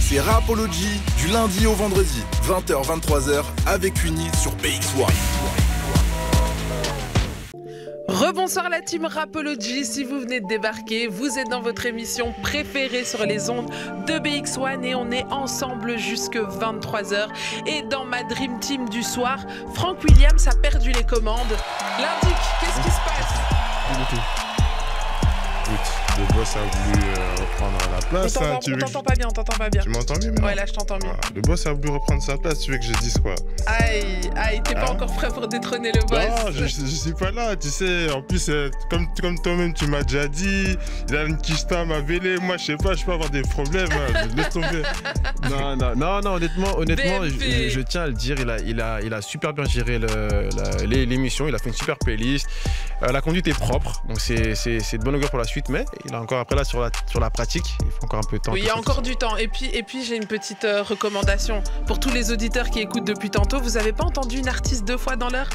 C'est Rapology du lundi au vendredi, 20h-23h avec Uni sur BX1. Rebonsoir la team Rapology, si vous venez de débarquer, vous êtes dans votre émission préférée sur les ondes de BX1 et on est ensemble jusque 23h. Et dans ma Dream Team du soir, Frank Williams a perdu les commandes. L'indique, qu'est-ce qui se passe? Le boss a voulu reprendre la place. On t'entend pas bien, on t'entend pas bien. Tu m'entends mieux maintenant? Ouais, là je t'entends mieux. Le boss a voulu reprendre sa place, tu veux que je dise quoi? Aïe, t'es pas encore prêt pour détrôner le boss? Non, je suis pas là, tu sais. En plus, comme toi-même, tu m'as déjà dit, il a une quicheta à ma vélé. Moi, je sais pas, je peux avoir des problèmes. Laisse tomber. Non, honnêtement, je tiens à le dire, il a super bien géré l'émission, il a fait une super playlist. La conduite est propre, donc c'est de bonne augure pour la suite, mais il a encore après là sur la pratique, il faut encore un peu de temps. Oui, il y a encore du temps. Et puis j'ai une petite recommandation pour tous les auditeurs qui écoutent depuis tantôt. Vous avez pas entendu une artiste 2 fois dans l'heure?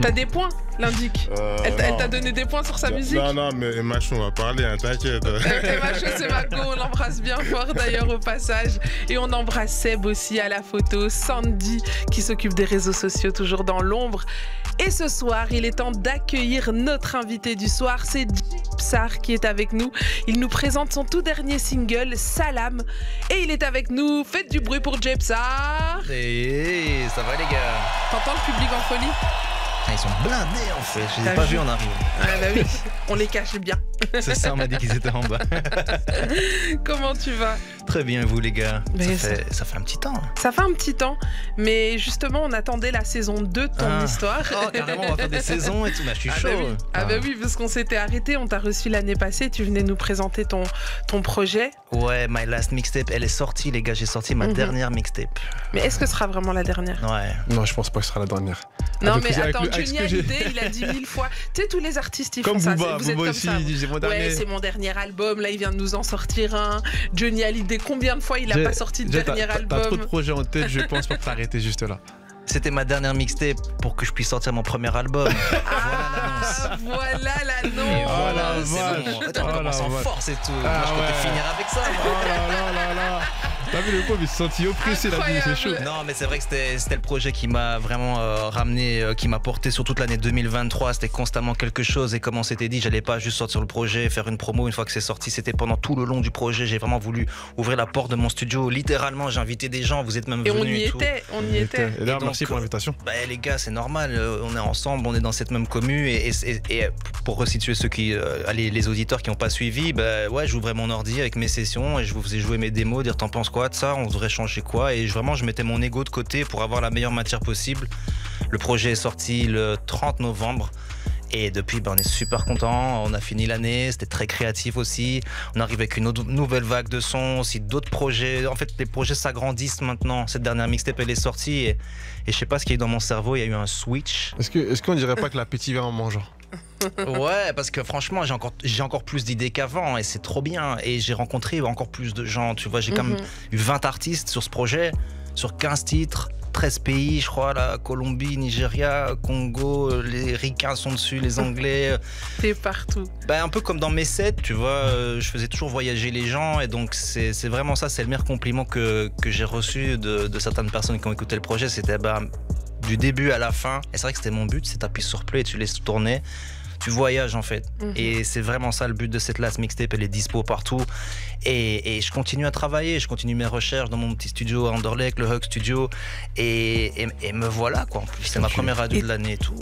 T'as des points, l'indique. Elle t'a donné des points sur sa musique? Non, mais Macho, on va parler, hein, t'inquiète. Macho, c'est ma go, on l'embrasse bien fort d'ailleurs au passage. Et on embrasse Seb aussi à la photo, Sandy qui s'occupe des réseaux sociaux toujours dans l'ombre. Et ce soir, il est temps d'accueillir notre invité du soir, c'est Psar qui est avec nous. Il nous présente son tout dernier single, Salam. Et il est avec nous. Faites du bruit pour Psar. Hey, ça va les gars? T'entends le public en folie? Ils sont blindés en fait, je les ai pas vus en arrivant. Ah bah oui, on les cache bien. C'est ça, on m'a dit qu'ils étaient en bas. Comment tu vas? Très bien, vous les gars? Ça fait un petit temps. Ça fait un petit temps, mais justement on attendait la saison 2 de ton histoire. Oh carrément, on va faire des saisons et tout, mais je suis chaud. Bah oui, parce qu'on s'était arrêté, on t'a reçu l'année passée, tu venais nous présenter ton projet. Ouais, My Last Mixtape, elle est sortie les gars, j'ai sorti ma dernière mixtape. Mais est-ce que ce sera vraiment la dernière? Ouais. Non, je pense pas que ce sera la dernière. Non mais attends, Johnny Hallyday, il a dit 1000 fois. Tu sais, tous les artistes ils font ça. Vous êtes comme ça. Ouais, c'est mon dernier album, là il vient de nous en sortir un. Johnny Hallyday, combien de fois il a pas sorti de dernier album? T'as trop de projets en tête, je pense pas t'arrêter juste là. C'était ma dernière mixtape pour que je puisse sortir mon premier album. Voilà l'annonce. C'est bon. Attends, on commence en force et tout. Moi, je comptais finir avec ça. T'as vu le pauvre, il s'est senti oppressé, la vie, c'est chaud. Non, mais c'est vrai que c'était le projet qui m'a vraiment ramené, qui m'a porté sur toute l'année 2023. C'était constamment quelque chose. Et comme on s'était dit, j'allais pas juste sortir le projet, faire une promo une fois que c'est sorti. C'était pendant tout le long du projet. J'ai vraiment voulu ouvrir la porte de mon studio. Littéralement, j'ai invité des gens. Vous êtes même venus. Et on y était. Et d'ailleurs, merci pour l'invitation. Bah, les gars, c'est normal. On est ensemble, on est dans cette même commu. Et pour resituer ceux les auditeurs qui n'ont pas suivi, bah, ouais, j'ouvrais mon ordi avec mes sessions et je vous faisais jouer mes démos, dire t'en penses quoi de ça, on devrait changer quoi, et vraiment je mettais mon ego de côté pour avoir la meilleure matière possible. Le projet est sorti le 30 novembre et depuis on est super content, on a fini l'année, c'était très créatif aussi, on arrive avec une nouvelle vague de sons, aussi d'autres projets, en fait les projets s'agrandissent maintenant. Cette dernière mixtape elle est sortie et je sais pas ce qu'il y a eu dans mon cerveau, il y a eu un switch. Est-ce qu'on dirait pas que l'appétit vient en mangeant? Ouais, parce que franchement j'ai encore plus d'idées qu'avant et c'est trop bien, et j'ai rencontré encore plus de gens, tu vois, j'ai quand même eu 20 artistes sur ce projet, sur 15 titres, 13 pays je crois, la Colombie, Nigeria, Congo, les Ricains sont dessus, les Anglais. T'es partout. Bah, un peu comme dans mes sets, tu vois, je faisais toujours voyager les gens, et donc c'est vraiment ça, c'est le meilleur compliment que j'ai reçu de certaines personnes qui ont écouté le projet, c'était du début à la fin, et c'est vrai que c'était mon but, c'est t'appuies sur play et tu laisses tourner. Tu voyages en fait, et c'est vraiment ça le but de cette last mixtape. Elle est dispo partout, et je continue à travailler, je continue mes recherches dans mon petit studio à Anderlecht, le Hug Studio, et me voilà quoi. En plus c'est ma première radio de l'année et tout.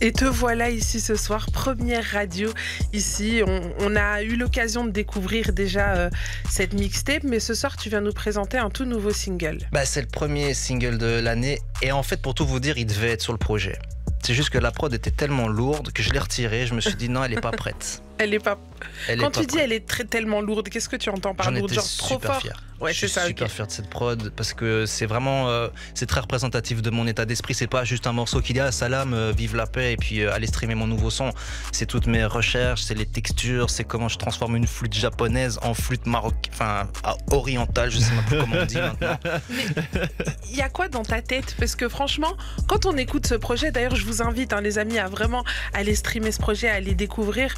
Et te voilà ici ce soir, première radio ici. On a eu l'occasion de découvrir déjà cette mixtape, mais ce soir tu viens nous présenter un tout nouveau single. Bah, c'est le premier single de l'année, et en fait pour tout vous dire il devait être sur le projet. C'est juste que la prod était tellement lourde que je l'ai retirée. Je me suis dit non, elle est pas prête. Elle est pas. Quand tu dis elle est tellement lourde, qu'est-ce que tu entends par lourde? Genre trop fort? Fier. Ouais, je suis super fier de cette prod parce que c'est vraiment c'est très représentatif de mon état d'esprit. C'est pas juste un morceau qui dit ah salam, vive la paix et puis allez streamer mon nouveau son. C'est toutes mes recherches, c'est les textures, c'est comment je transforme une flûte japonaise en flûte orientale, je sais même plus comment on dit maintenant. Mais il y a quoi dans ta tête? Parce que franchement, quand on écoute ce projet, d'ailleurs je vous invite les amis à vraiment aller streamer ce projet, à aller découvrir.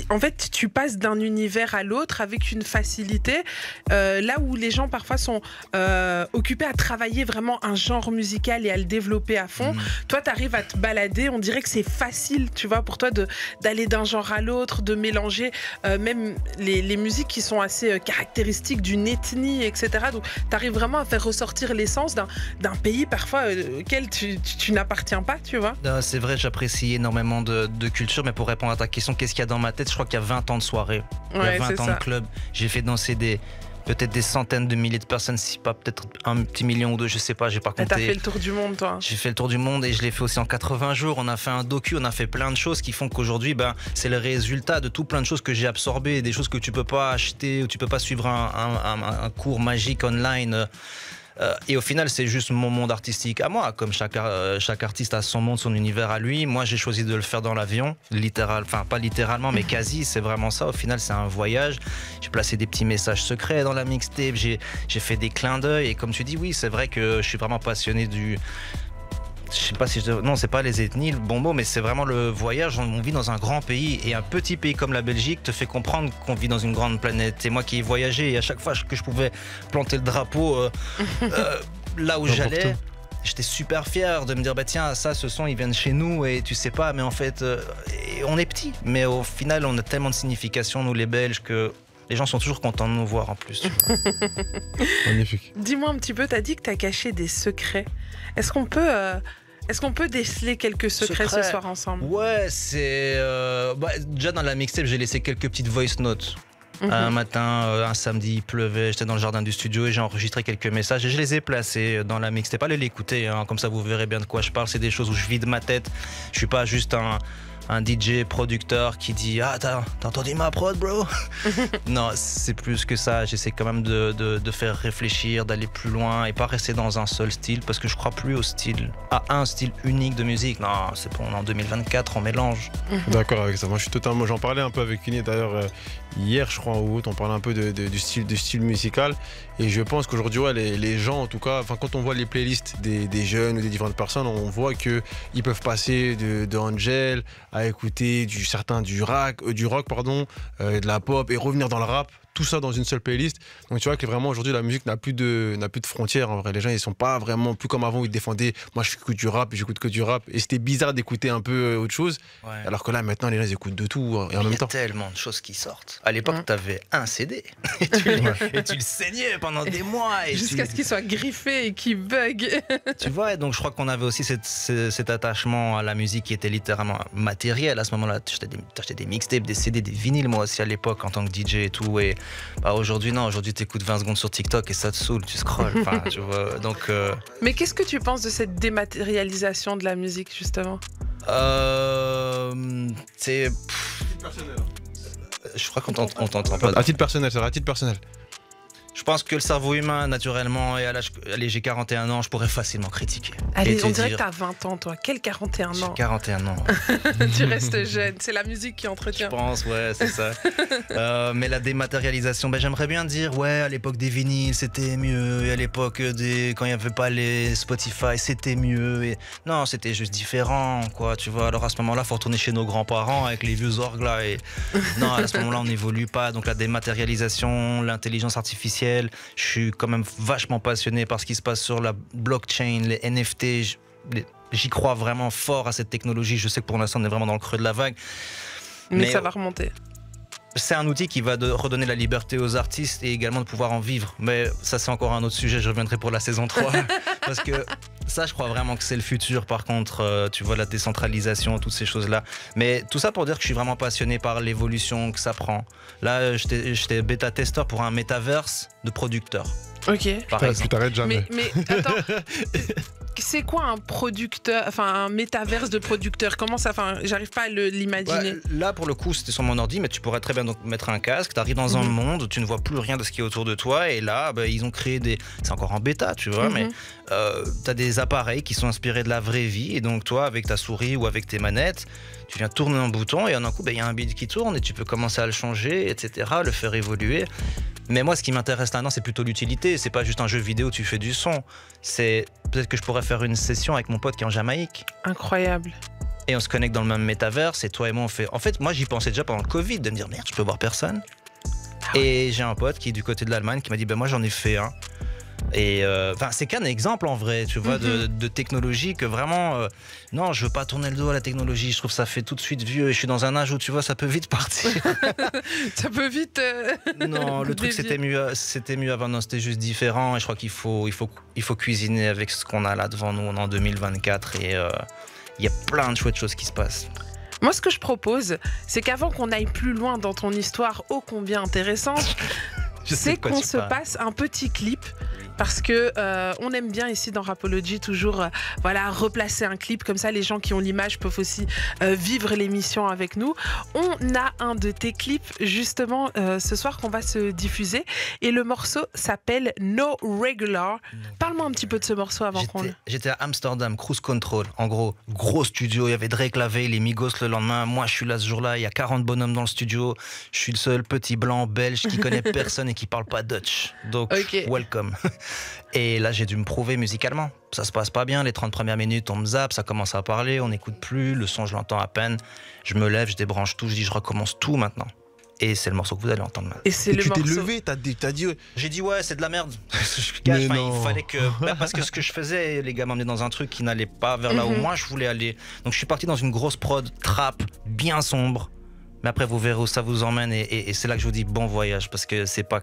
en fait, tu passes d'un univers à l'autre avec une facilité, là où les gens parfois sont occupés à travailler vraiment un genre musical et à le développer à fond. Toi, tu arrives à te balader, on dirait que c'est facile, tu vois, pour toi d'aller d'un genre à l'autre, de mélanger même les musiques qui sont assez caractéristiques d'une ethnie, etc. Donc, tu arrives vraiment à faire ressortir l'essence d'un pays parfois auquel tu n'appartiens pas, tu vois. C'est vrai, j'apprécie énormément de culture, mais pour répondre à ta question, qu'est-ce qu'il y a dans ma tête? Je crois qu'il y a 20 ans de soirée, il y a 20 ans de club. J'ai fait danser peut-être des centaines de milliers de personnes, si pas peut-être un petit million ou deux, je sais pas, j'ai pas compté. T'as fait le tour du monde, toi. J'ai fait le tour du monde et je l'ai fait aussi en 80 jours. On a fait un docu, on a fait plein de choses qui font qu'aujourd'hui, c'est le résultat de tout plein de choses que j'ai absorbées, des choses que tu peux pas acheter ou tu peux pas suivre un cours magique online. Et au final, c'est juste mon monde artistique à moi. Comme chaque artiste a son monde, son univers à lui. Moi, j'ai choisi de le faire dans l'avion, enfin pas littéralement, mais quasi. C'est vraiment ça. Au final, c'est un voyage. J'ai placé des petits messages secrets dans la mixtape. J'ai fait des clins d'œil. Et comme tu dis, oui, c'est vrai que je suis vraiment passionné du... Je sais pas si non, c'est pas les ethnies, le bon mot, mais c'est vraiment le voyage. On vit dans un grand pays et un petit pays comme la Belgique te fait comprendre qu'on vit dans une grande planète. C'est moi qui ai voyagé et à chaque fois que je pouvais planter le drapeau là où j'allais, j'étais super fier de me dire tiens, ça, ce son, ils viennent chez nous et tu sais pas, mais en fait, on est petit, mais au final, on a tellement de signification, nous les Belges, que les gens sont toujours contents de nous voir en plus. Magnifique. Dis-moi un petit peu, t'as dit que t'as caché des secrets. Est-ce qu'on peut déceler quelques secrets ce soir ensemble? Ouais, c'est... déjà dans la mixtape, j'ai laissé quelques petites voice notes. Un matin, un samedi, il pleuvait, j'étais dans le jardin du studio et j'ai enregistré quelques messages et je les ai placés dans la mixtape. Allez l'écouter, hein, comme ça vous verrez bien de quoi je parle. C'est des choses où je vide ma tête. Je suis pas juste un DJ producteur qui dit t'as entendu ma prod, bro? Non, c'est plus que ça. J'essaie quand même de faire réfléchir, d'aller plus loin et pas rester dans un seul style, parce que je crois plus à un style unique de musique. Non, c'est bon, on est en 2024, on mélange. D'accord avec ça. Moi, je suis totalement. J'en parlais un peu avec Uni d'ailleurs hier, je crois, ou autre. On parlait un peu du style musical. Et je pense qu'aujourd'hui, les gens, en tout cas, quand on voit les playlists des jeunes ou des différentes personnes, on voit qu'ils peuvent passer de Angel à écouter du rock, de la pop et revenir dans le rap. Tout ça dans une seule playlist. Donc tu vois que vraiment aujourd'hui la musique n'a plus de frontières. En vrai, les gens ils sont pas vraiment plus comme avant où ils défendaient moi je écoute du rap et j'écoute que du rap, et c'était bizarre d'écouter un peu autre chose. Ouais. Alors que là maintenant les gens ils écoutent de tout et en même temps. Il y a tellement de choses qui sortent. À l'époque t'avais un CD et tu le saignais pendant des mois jusqu'à ce qu'il soit griffé et qu'il bug. Tu vois, donc je crois qu'on avait aussi cet attachement à la musique qui était littéralement matériel à ce moment-là. T'achetais des mixtapes, des CD, des vinyles moi aussi à l'époque en tant que DJ et tout. Et aujourd'hui non, aujourd'hui t'écoutes 20 secondes sur TikTok et ça te saoule, tu scrolles. Enfin, tu vois, donc. Mais qu'est-ce que tu penses de cette dématérialisation de la musique justement? C'est personnel. Je crois qu'on t'entend pas. À titre personnel, c'est à titre personnel. Je pense que le cerveau humain, naturellement, et à l'âge... Allez, j'ai 41 ans, je pourrais facilement critiquer. Allez, on dirait que t'as 20 ans, toi. Quel 41 ans? J'ai 41 ans. Tu restes jeune. C'est la musique qui entretient. Je pense, ouais, c'est ça. Mais la dématérialisation, j'aimerais bien dire, ouais, à l'époque des vinyles, c'était mieux. Et à l'époque, quand il n'y avait pas les Spotify, c'était mieux. Et... Non, c'était juste différent, quoi, tu vois. Alors à ce moment-là, il faut retourner chez nos grands-parents avec les vieux orgues, là. Et... Non, à ce moment-là, on n'évolue pas. Donc la dématérialisation, l'intelligence artificielle, je suis quand même vachement passionné par ce qui se passe sur la blockchain, les NFT. J'y crois vraiment fort à cette technologie. Je sais que pour l'instant, on est vraiment dans le creux de la vague. Mais ça va remonter. C'est un outil qui va redonner la liberté aux artistes et également de pouvoir en vivre. Mais ça, c'est encore un autre sujet. Je reviendrai pour la saison 3. Parce que ça, je crois vraiment que c'est le futur. Par contre, tu vois, la décentralisation, toutes ces choses-là. Mais tout ça pour dire que je suis vraiment passionné par l'évolution que ça prend. Là, j'étais bêta-testeur pour un métaverse de producteurs. Ok. Tu t'arrêtes jamais. Mais attends... C'est quoi un producteur, enfin un métaverse de producteur? Comment ça, enfin, j'arrive pas à l'imaginer. Ouais, là, pour le coup, c'était sur mon ordi, mais tu pourrais très bien donc mettre un casque. Tu arrives dans un monde où tu ne vois plus rien de ce qui est autour de toi, et là, ils ont créé des. C'est encore en bêta, tu vois, mais tu as des appareils qui sont inspirés de la vraie vie, et donc toi, avec ta souris ou avec tes manettes, tu viens tourner un bouton, et en un coup, il y a un beat qui tourne, et tu peux commencer à le changer, etc., le faire évoluer. Mais moi, ce qui m'intéresse là-dedans, c'est plutôt l'utilité. C'est pas juste un jeu vidéo, tu fais du son. C'est peut-être que je pourrais faire une session avec mon pote qui est en Jamaïque. Incroyable. Et on se connecte dans le même métaverse et toi et moi on fait... En fait, moi j'y pensais déjà pendant le Covid de me dire merde, je peux voir personne. Et j'ai un pote qui est du côté de l'Allemagne qui m'a dit ben moi j'en ai fait un. Et c'est qu'un exemple en vrai, tu vois, de technologie que vraiment... non, je veux pas tourner le dos à la technologie, je trouve que ça fait tout de suite vieux et je suis dans un âge où tu vois ça peut vite partir. Ça peut vite... Non, le truc c'était mieux avant, non, c'était juste différent et je crois qu'il faut cuisiner avec ce qu'on a là devant nous, on est en 2024 et il y a plein de chouettes choses qui se passent. Moi, ce que je propose, c'est qu'avant qu'on aille plus loin dans ton histoire ô combien intéressante, c'est qu'on se passe un petit clip. Parce que on aime bien ici dans Rapology toujours replacer un clip comme ça, les gens qui ont l'image peuvent aussi vivre l'émission avec nous. On a un de tes clips justement ce soir qu'on va se diffuser et le morceau s'appelle No Regular. Parle-moi un petit peu de ce morceau avant qu'on... J'étais à Amsterdam, Cruise Control, en gros studio, il y avait Drake la veille, les Migos le lendemain, moi je suis là ce jour-là, il y a 40 bonhommes dans le studio, je suis le seul petit blanc belge qui connaît personne et qui parle pas Dutch, donc welcome. Et là, j'ai dû me prouver musicalement. Ça se passe pas bien, les 30 premières minutes, on me zappe, ça commence à parler, on n'écoute plus, le son, je l'entends à peine. Je me lève, je débranche tout, je dis, je recommence tout maintenant. Et c'est le morceau que vous allez entendre maintenant. Et c'est le tu morceau. T'es levé, t'as dit... J'ai dit, ouais, c'est de la merde. Il fallait que... parce que ce que je faisais, les gars m'emmenaient dans un truc qui n'allait pas vers là où moi je voulais aller. Donc je suis parti dans une grosse prod, trap, bien sombre. Mais après, vous verrez où ça vous emmène. Et c'est là que je vous dis bon voyage, parce que c'est pas...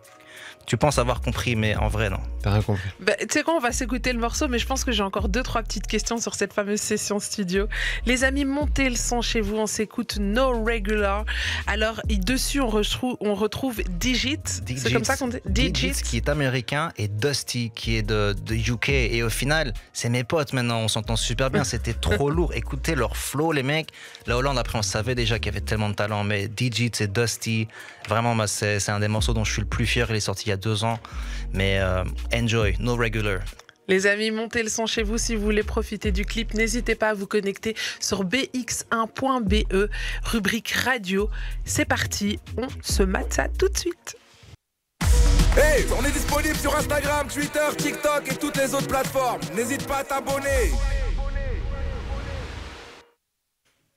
Tu penses avoir compris, mais en vrai, non. T'as rien compris. Tu sais quoi, on va s'écouter le morceau, mais je pense que j'ai encore 2-3 petites questions sur cette fameuse session studio. Les amis, montez le son chez vous, on s'écoute No Regular. Alors, dessus, on retrouve Digit. C'est comme ça qu'on dit Digit, qui est américain, et Dusty, qui est de UK. Et au final, c'est mes potes maintenant, on s'entend super bien. C'était trop lourd. Écoutez leur flow, les mecs. La Hollande, après, on savait déjà qu'il y avait tellement de talent, mais Digit et Dusty, vraiment, moi, c'est un des morceaux dont je suis le plus fier. Il est sorti il y a 2 ans, mais enjoy, No Regular. Les amis, montez le son chez vous si vous voulez profiter du clip. N'hésitez pas à vous connecter sur bx1.be, rubrique radio. C'est parti, on se mate ça tout de suite. Hey, on est disponible sur Instagram, Twitter, TikTok et toutes les autres plateformes. N'hésite pas à t'abonner.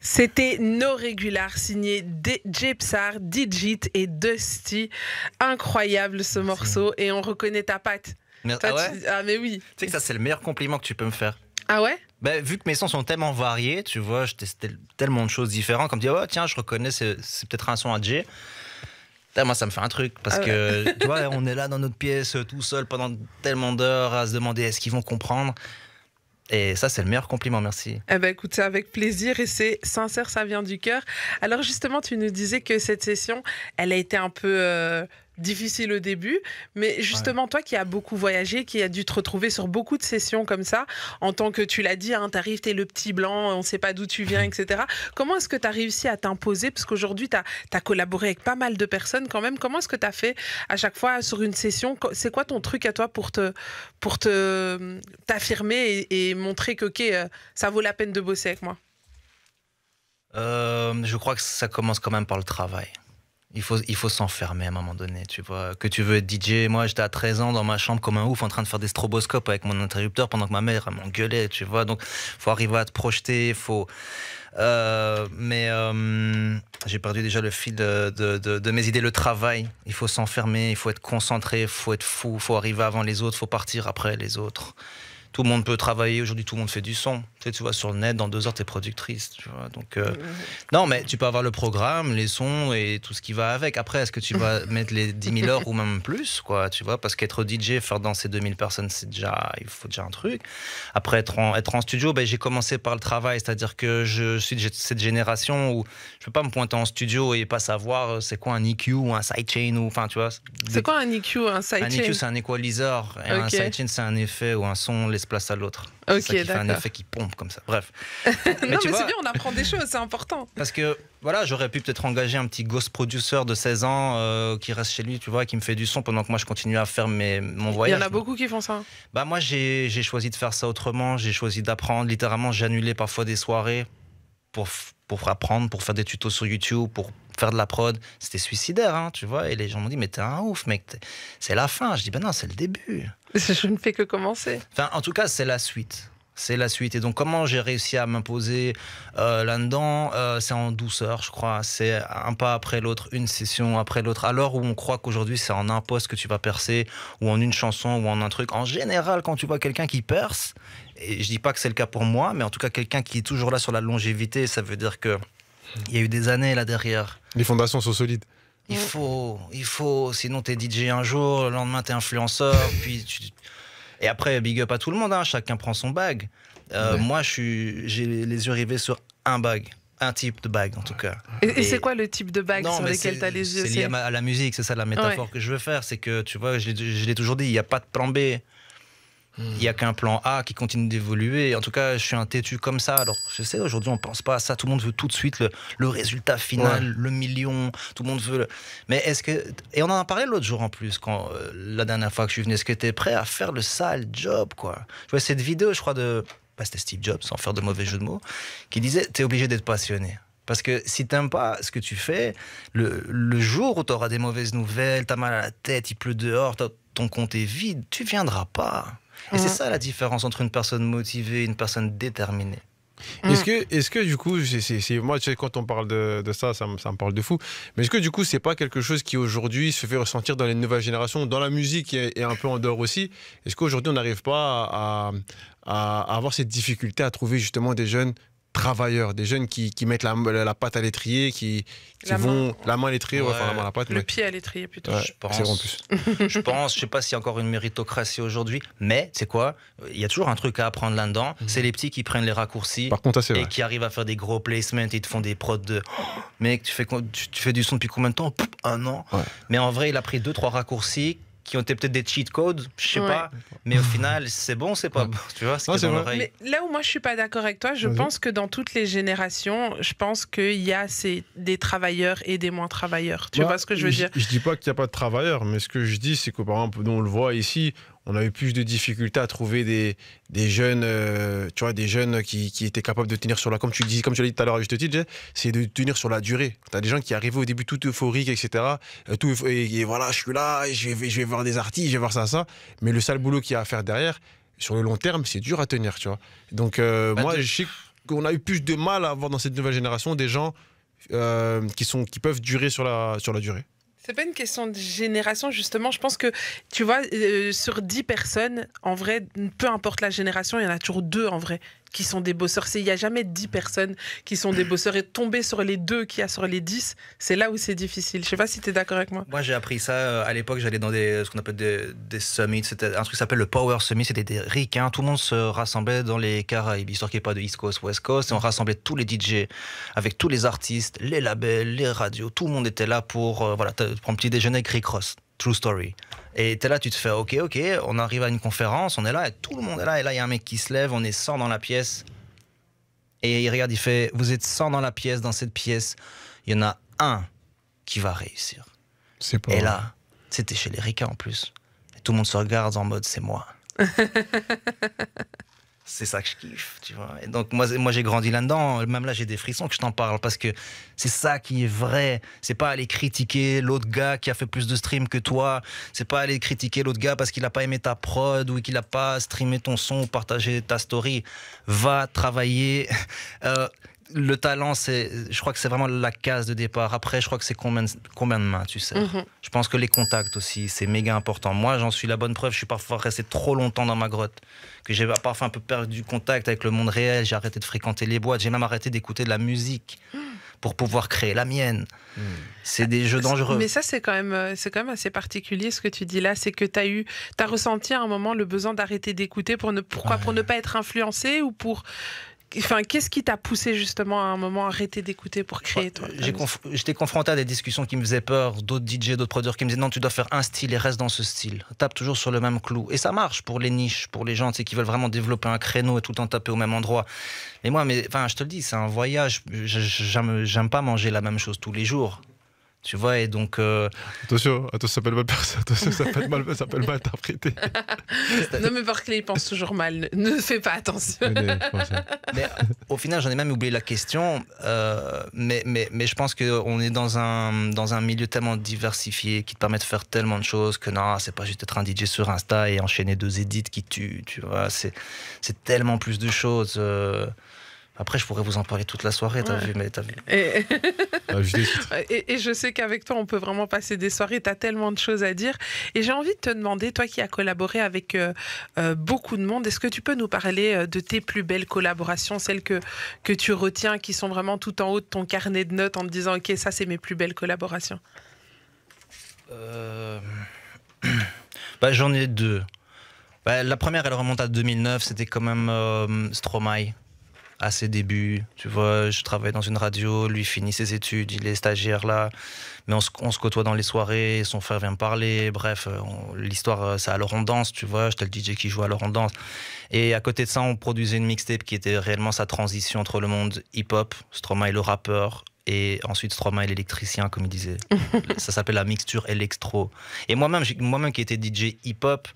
C'était No Regular, signé Jepsar, Digit et Dusty. Incroyable ce morceau et on reconnaît ta patte. Ah mais oui. Tu sais que ça c'est le meilleur compliment que tu peux me faire. Ah ouais? Vu que mes sons sont tellement variés, tu vois, je testais tellement de choses différentes, comme dire oh tiens je reconnais c'est peut-être un son à Jay. Moi ça me fait un truc parce que tu vois on est là dans notre pièce tout seul pendant tellement d'heures à se demander est-ce qu'ils vont comprendre. Et ça, c'est le meilleur compliment, merci. Eh ben, écoute, c'est avec plaisir et c'est sincère, ça vient du cœur. Alors justement, tu nous disais que cette session, elle a été un peu difficile au début, mais justement, toi qui as beaucoup voyagé, qui as dû te retrouver sur beaucoup de sessions comme ça, en tant que, tu l'as dit, hein, t'arrives, t'es le petit blanc, on sait pas d'où tu viens, etc. Comment est-ce que tu as réussi à t'imposer? Parce qu'aujourd'hui, tu as collaboré avec pas mal de personnes quand même. Comment est-ce que tu as fait à chaque fois sur une session? C'est quoi ton truc à toi pour t'affirmer et montrer que ça vaut la peine de bosser avec moi? Je crois que ça commence quand même par le travail. Il faut s'enfermer à un moment donné, tu vois. Que tu veux être DJ, moi j'étais à 13 ans dans ma chambre comme un ouf en train de faire des stroboscopes avec mon interrupteur pendant que ma mère m'engueulait, tu vois. Donc faut arriver à te projeter, j'ai perdu déjà le fil de mes idées, le travail. Il faut s'enfermer, il faut être concentré, il faut être fou, il faut arriver avant les autres, il faut partir après les autres. Tout le monde peut travailler, aujourd'hui tout le monde fait du son. Tu vois, sur le net, dans 2 heures, t'es productrice. Tu vois, donc, non, mais tu peux avoir le programme, les sons et tout ce qui va avec. Après, est-ce que tu vas mettre les 10 000 heures ou même plus, quoi, tu vois, parce qu'être DJ, faire danser 2000 personnes, il faut déjà un truc. Après, être en studio, j'ai commencé par le travail, c'est-à-dire que je suis de cette génération où je peux pas me pointer en studio et pas savoir c'est quoi un EQ ou un sidechain, ou, enfin, tu vois. C'est quoi un EQ, un sidechain? Un EQ, c'est un equalizer, et un sidechain, c'est un effet où un son laisse place à l'autre. C'est ça qui fait un effet qui pompe comme ça. Bref. Mais c'est bien, on apprend des choses, c'est important. Parce que voilà, j'aurais pu peut-être engager un petit ghost producer de 16 ans qui reste chez lui, tu vois, qui me fait du son pendant que moi je continue à faire mon voyage. Il y en a beaucoup qui font ça. Moi j'ai choisi de faire ça autrement, j'ai choisi d'apprendre. Littéralement, j'annulais parfois des soirées pour apprendre, pour faire des tutos sur YouTube, pour faire de la prod. C'était suicidaire, hein, tu vois. Et les gens m'ont dit, mais t'es un ouf, mec, c'est la fin. Je dis, non, c'est le début. Je ne fais que commencer. Enfin, en tout cas, c'est la suite. C'est la suite. Et donc, comment j'ai réussi à m'imposer là-dedans, c'est en douceur, je crois. C'est un pas après l'autre, une session après l'autre. À l'heure où on croit qu'aujourd'hui, c'est en un poste que tu vas percer, ou en une chanson, ou en un truc. En général, quand tu vois quelqu'un qui perce, et je dis pas que c'est le cas pour moi, mais en tout cas, quelqu'un qui est toujours là sur la longévité, ça veut dire qu'il y a eu des années là derrière. Les fondations sont solides. Il faut, sinon t'es DJ un jour, le lendemain t'es influenceur, puis tu... Et après, big up à tout le monde, hein, chacun prend son bag. Moi, j'ai les yeux rivés sur un bag, un type de bag en tout cas. Et c'est quoi le type de bag sur lequel tu as les yeux? C'est lié à la musique, c'est ça la métaphore que je veux faire. C'est que, tu vois, je l'ai toujours dit, il n'y a pas de plan B. Il n'y a qu'un plan A qui continue d'évoluer. En tout cas, je suis un têtu comme ça. Alors, je sais, aujourd'hui, on ne pense pas à ça. Tout le monde veut tout de suite le résultat final, le million. Tout le monde veut... Mais est-ce que... Et on en a parlé l'autre jour en plus, quand la dernière fois que je suis venu. Est-ce que tu es prêt à faire le sale job, quoi? Je vois cette vidéo, je crois, c'était Steve Jobs, sans faire de mauvais jeu de mots, qui disait, tu es obligé d'être passionné. Parce que si t'aimes pas ce que tu fais, le jour où tu auras des mauvaises nouvelles, t'as mal à la tête, il pleut dehors, ton compte est vide, tu viendras pas. Et c'est ça la différence entre une personne motivée et une personne déterminée. Est-ce que du coup, moi, tu sais, quand on parle de ça, ça me parle de fou. Mais est-ce que du coup, c'est pas quelque chose qui aujourd'hui se fait ressentir dans les nouvelles générations, dans la musique et un peu en dehors aussi? Est-ce qu'aujourd'hui, on n'arrive pas à avoir cette difficulté à trouver justement des jeunes travailleurs, des jeunes qui mettent la patte à l'étrier, qui vont la main à l'étrier, enfin la main à la patte. Le pied à l'étrier plutôt. Je pense. Je sais pas s'il y a encore une méritocratie aujourd'hui, mais c'est quoi? Il y a toujours un truc à apprendre là-dedans. C'est les petits qui prennent les raccourcis. Par contre, et qui arrivent à faire des gros placements et ils te font des prods de mec, tu fais du son depuis combien de temps? Un an. Mais en vrai, il a pris 2-3 raccourcis qui ont été peut-être des cheat codes, je sais pas, mais au final, c'est bon, c'est pas bon, tu vois, c'est dans l'oreille. Mais là où moi je suis pas d'accord avec toi, je pense que dans toutes les générations, je pense qu'il y a des travailleurs et des moins travailleurs. Tu vois ce que je veux dire? Je dis pas qu'il n'y a pas de travailleurs, mais ce que je dis, c'est que par exemple, nous on le voit ici, on a eu plus de difficultés à trouver des jeunes, tu vois, des jeunes qui étaient capables de tenir sur la, comme tu l'as dit tout à l'heure, juste titre, c'est de tenir sur la durée. Tu as des gens qui arrivaient au début tout euphoriques, etc. Et voilà, je suis là, je vais voir des artistes, je vais voir ça. Mais le sale boulot qu'il y a à faire derrière, sur le long terme, c'est dur à tenir, tu vois. Donc moi, je sais qu'on a eu plus de mal à avoir dans cette nouvelle génération des gens qui peuvent durer sur la durée. C'est pas une question de génération, justement. Je pense que, tu vois, sur 10 personnes, en vrai, peu importe la génération, il y en a toujours 2, en vrai, qui sont des bosseurs. Il n'y a jamais 10 personnes qui sont des bosseurs. Et tomber sur les 2 qu'il y a sur les 10, c'est là où c'est difficile. Je sais pas si tu es d'accord avec moi. Moi, j'ai appris ça. À l'époque, j'allais dans ce qu'on appelle des summits. C'était un truc qui s'appelle le Power Summit. C'était des ricains. Tout le monde se rassemblait dans les Caraïbes, histoire qu'il n'y ait pas de East Coast, West Coast. Et on rassemblait tous les DJ avec tous les artistes, les labels, les radios. Tout le monde était là pour prendre petit déjeuner avec Rick Ross. True story. Et t'es là, tu te fais ok, on arrive à une conférence, on est là, et tout le monde est là, et là il y a un mec qui se lève, on est 100 dans la pièce, et il regarde, il fait, vous êtes 100 dans la pièce, dans cette pièce, il y en a un qui va réussir. C'est pas et là, c'était chez les ricains en plus. Et tout le monde se regarde en mode, c'est moi. C'est ça que je kiffe, tu vois. Et donc moi j'ai grandi là-dedans, même là j'ai des frissons que je t'en parle, parce que c'est ça qui est vrai. C'est pas aller critiquer l'autre gars qui a fait plus de streams que toi, c'est pas aller critiquer l'autre gars parce qu'il a pas aimé ta prod ou qu'il a pas streamé ton son ou partagé ta story. Va travailler. Le talent, je crois que c'est vraiment la case de départ. Après, je crois que c'est combien de mains, tu sais. Je pense que les contacts aussi, c'est méga important. Moi, j'en suis la bonne preuve. Je suis parfois resté trop longtemps dans ma grotte, que j'ai parfois un peu perdu contact avec le monde réel. J'ai arrêté de fréquenter les boîtes. J'ai même arrêté d'écouter de la musique pour pouvoir créer la mienne. C'est des jeux dangereux. Mais ça, c'est quand même assez particulier ce que tu dis là. C'est que t'as ressenti à un moment le besoin d'arrêter d'écouter pour ne pas être influencé ou pour... Enfin, qu'est-ce qui t'a poussé justement à un moment à arrêter d'écouter pour créer toi? J'étais confronté à des discussions qui me faisaient peur, d'autres DJ, d'autres producteurs qui me disaient non, tu dois faire un style et reste dans ce style. Tape toujours sur le même clou. Et ça marche pour les niches, pour les gens qui veulent vraiment développer un créneau et tout le temps taper au même endroit. Mais moi, je te le dis, c'est un voyage. J'aime pas manger la même chose tous les jours. Tu vois, et donc... Attention, ça s'appelle mal personne. Attention, ça peut être mal interprété. Non, mais Barclay, il pense toujours mal. Ne fais pas attention. Mais au final, j'en ai même oublié la question. Mais je pense qu'on est dans un milieu tellement diversifié qui te permet de faire tellement de choses que non, c'est pas juste être un DJ sur Insta et enchaîner 2 edits qui tuent. Tu vois, c'est tellement plus de choses. Après, je pourrais vous en parler toute la soirée, t'as vu. Et je sais qu'avec toi, on peut vraiment passer des soirées, t'as tellement de choses à dire. Et j'ai envie de te demander, toi qui as collaboré avec beaucoup de monde, est-ce que tu peux nous parler de tes plus belles collaborations, celles que tu retiens, qui sont vraiment tout en haut de ton carnet de notes en te disant, ok, ça c'est mes plus belles collaborations? J'en ai 2. La première, elle remonte à 2009, c'était quand même Stromae. À ses débuts, tu vois, je travaillais dans une radio, lui finit ses études, il est stagiaire là, mais on se côtoie dans les soirées, son frère vient me parler, bref, l'histoire c'est à Alors on danse, tu vois, j'étais le DJ qui joue à Alors on danse. Et à côté de ça, on produisait une mixtape qui était réellement sa transition entre le monde hip-hop, Stromae le rappeur, et ensuite Stromae l'électricien, comme il disait. Ça s'appelle la mixture électro. Et moi-même qui étais DJ hip-hop,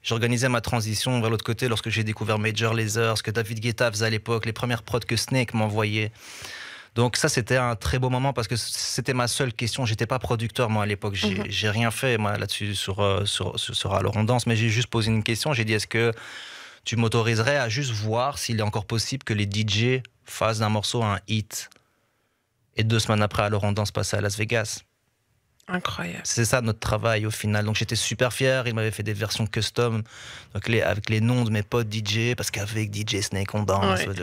j'organisais ma transition vers l'autre côté lorsque j'ai découvert Major Lazer, ce que David Guetta faisait à l'époque, les premières prods que Snake m'envoyait. Donc ça, c'était un très beau moment parce que c'était ma seule question. J'étais pas producteur, moi, à l'époque. J'ai rien fait, moi, là-dessus, sur Alors on danse, mais j'ai juste posé une question. J'ai dit, est-ce que tu m'autoriserais à juste voir s'il est encore possible que les DJ fassent d'un morceau un hit? Et 2 semaines après, Alors on danse passait à Las Vegas. Incroyable. C'est ça notre travail au final. Donc j'étais super fier. Il m'avait fait des versions custom donc avec les noms de mes potes DJ, parce qu'avec DJ Snake on danse. Ouais.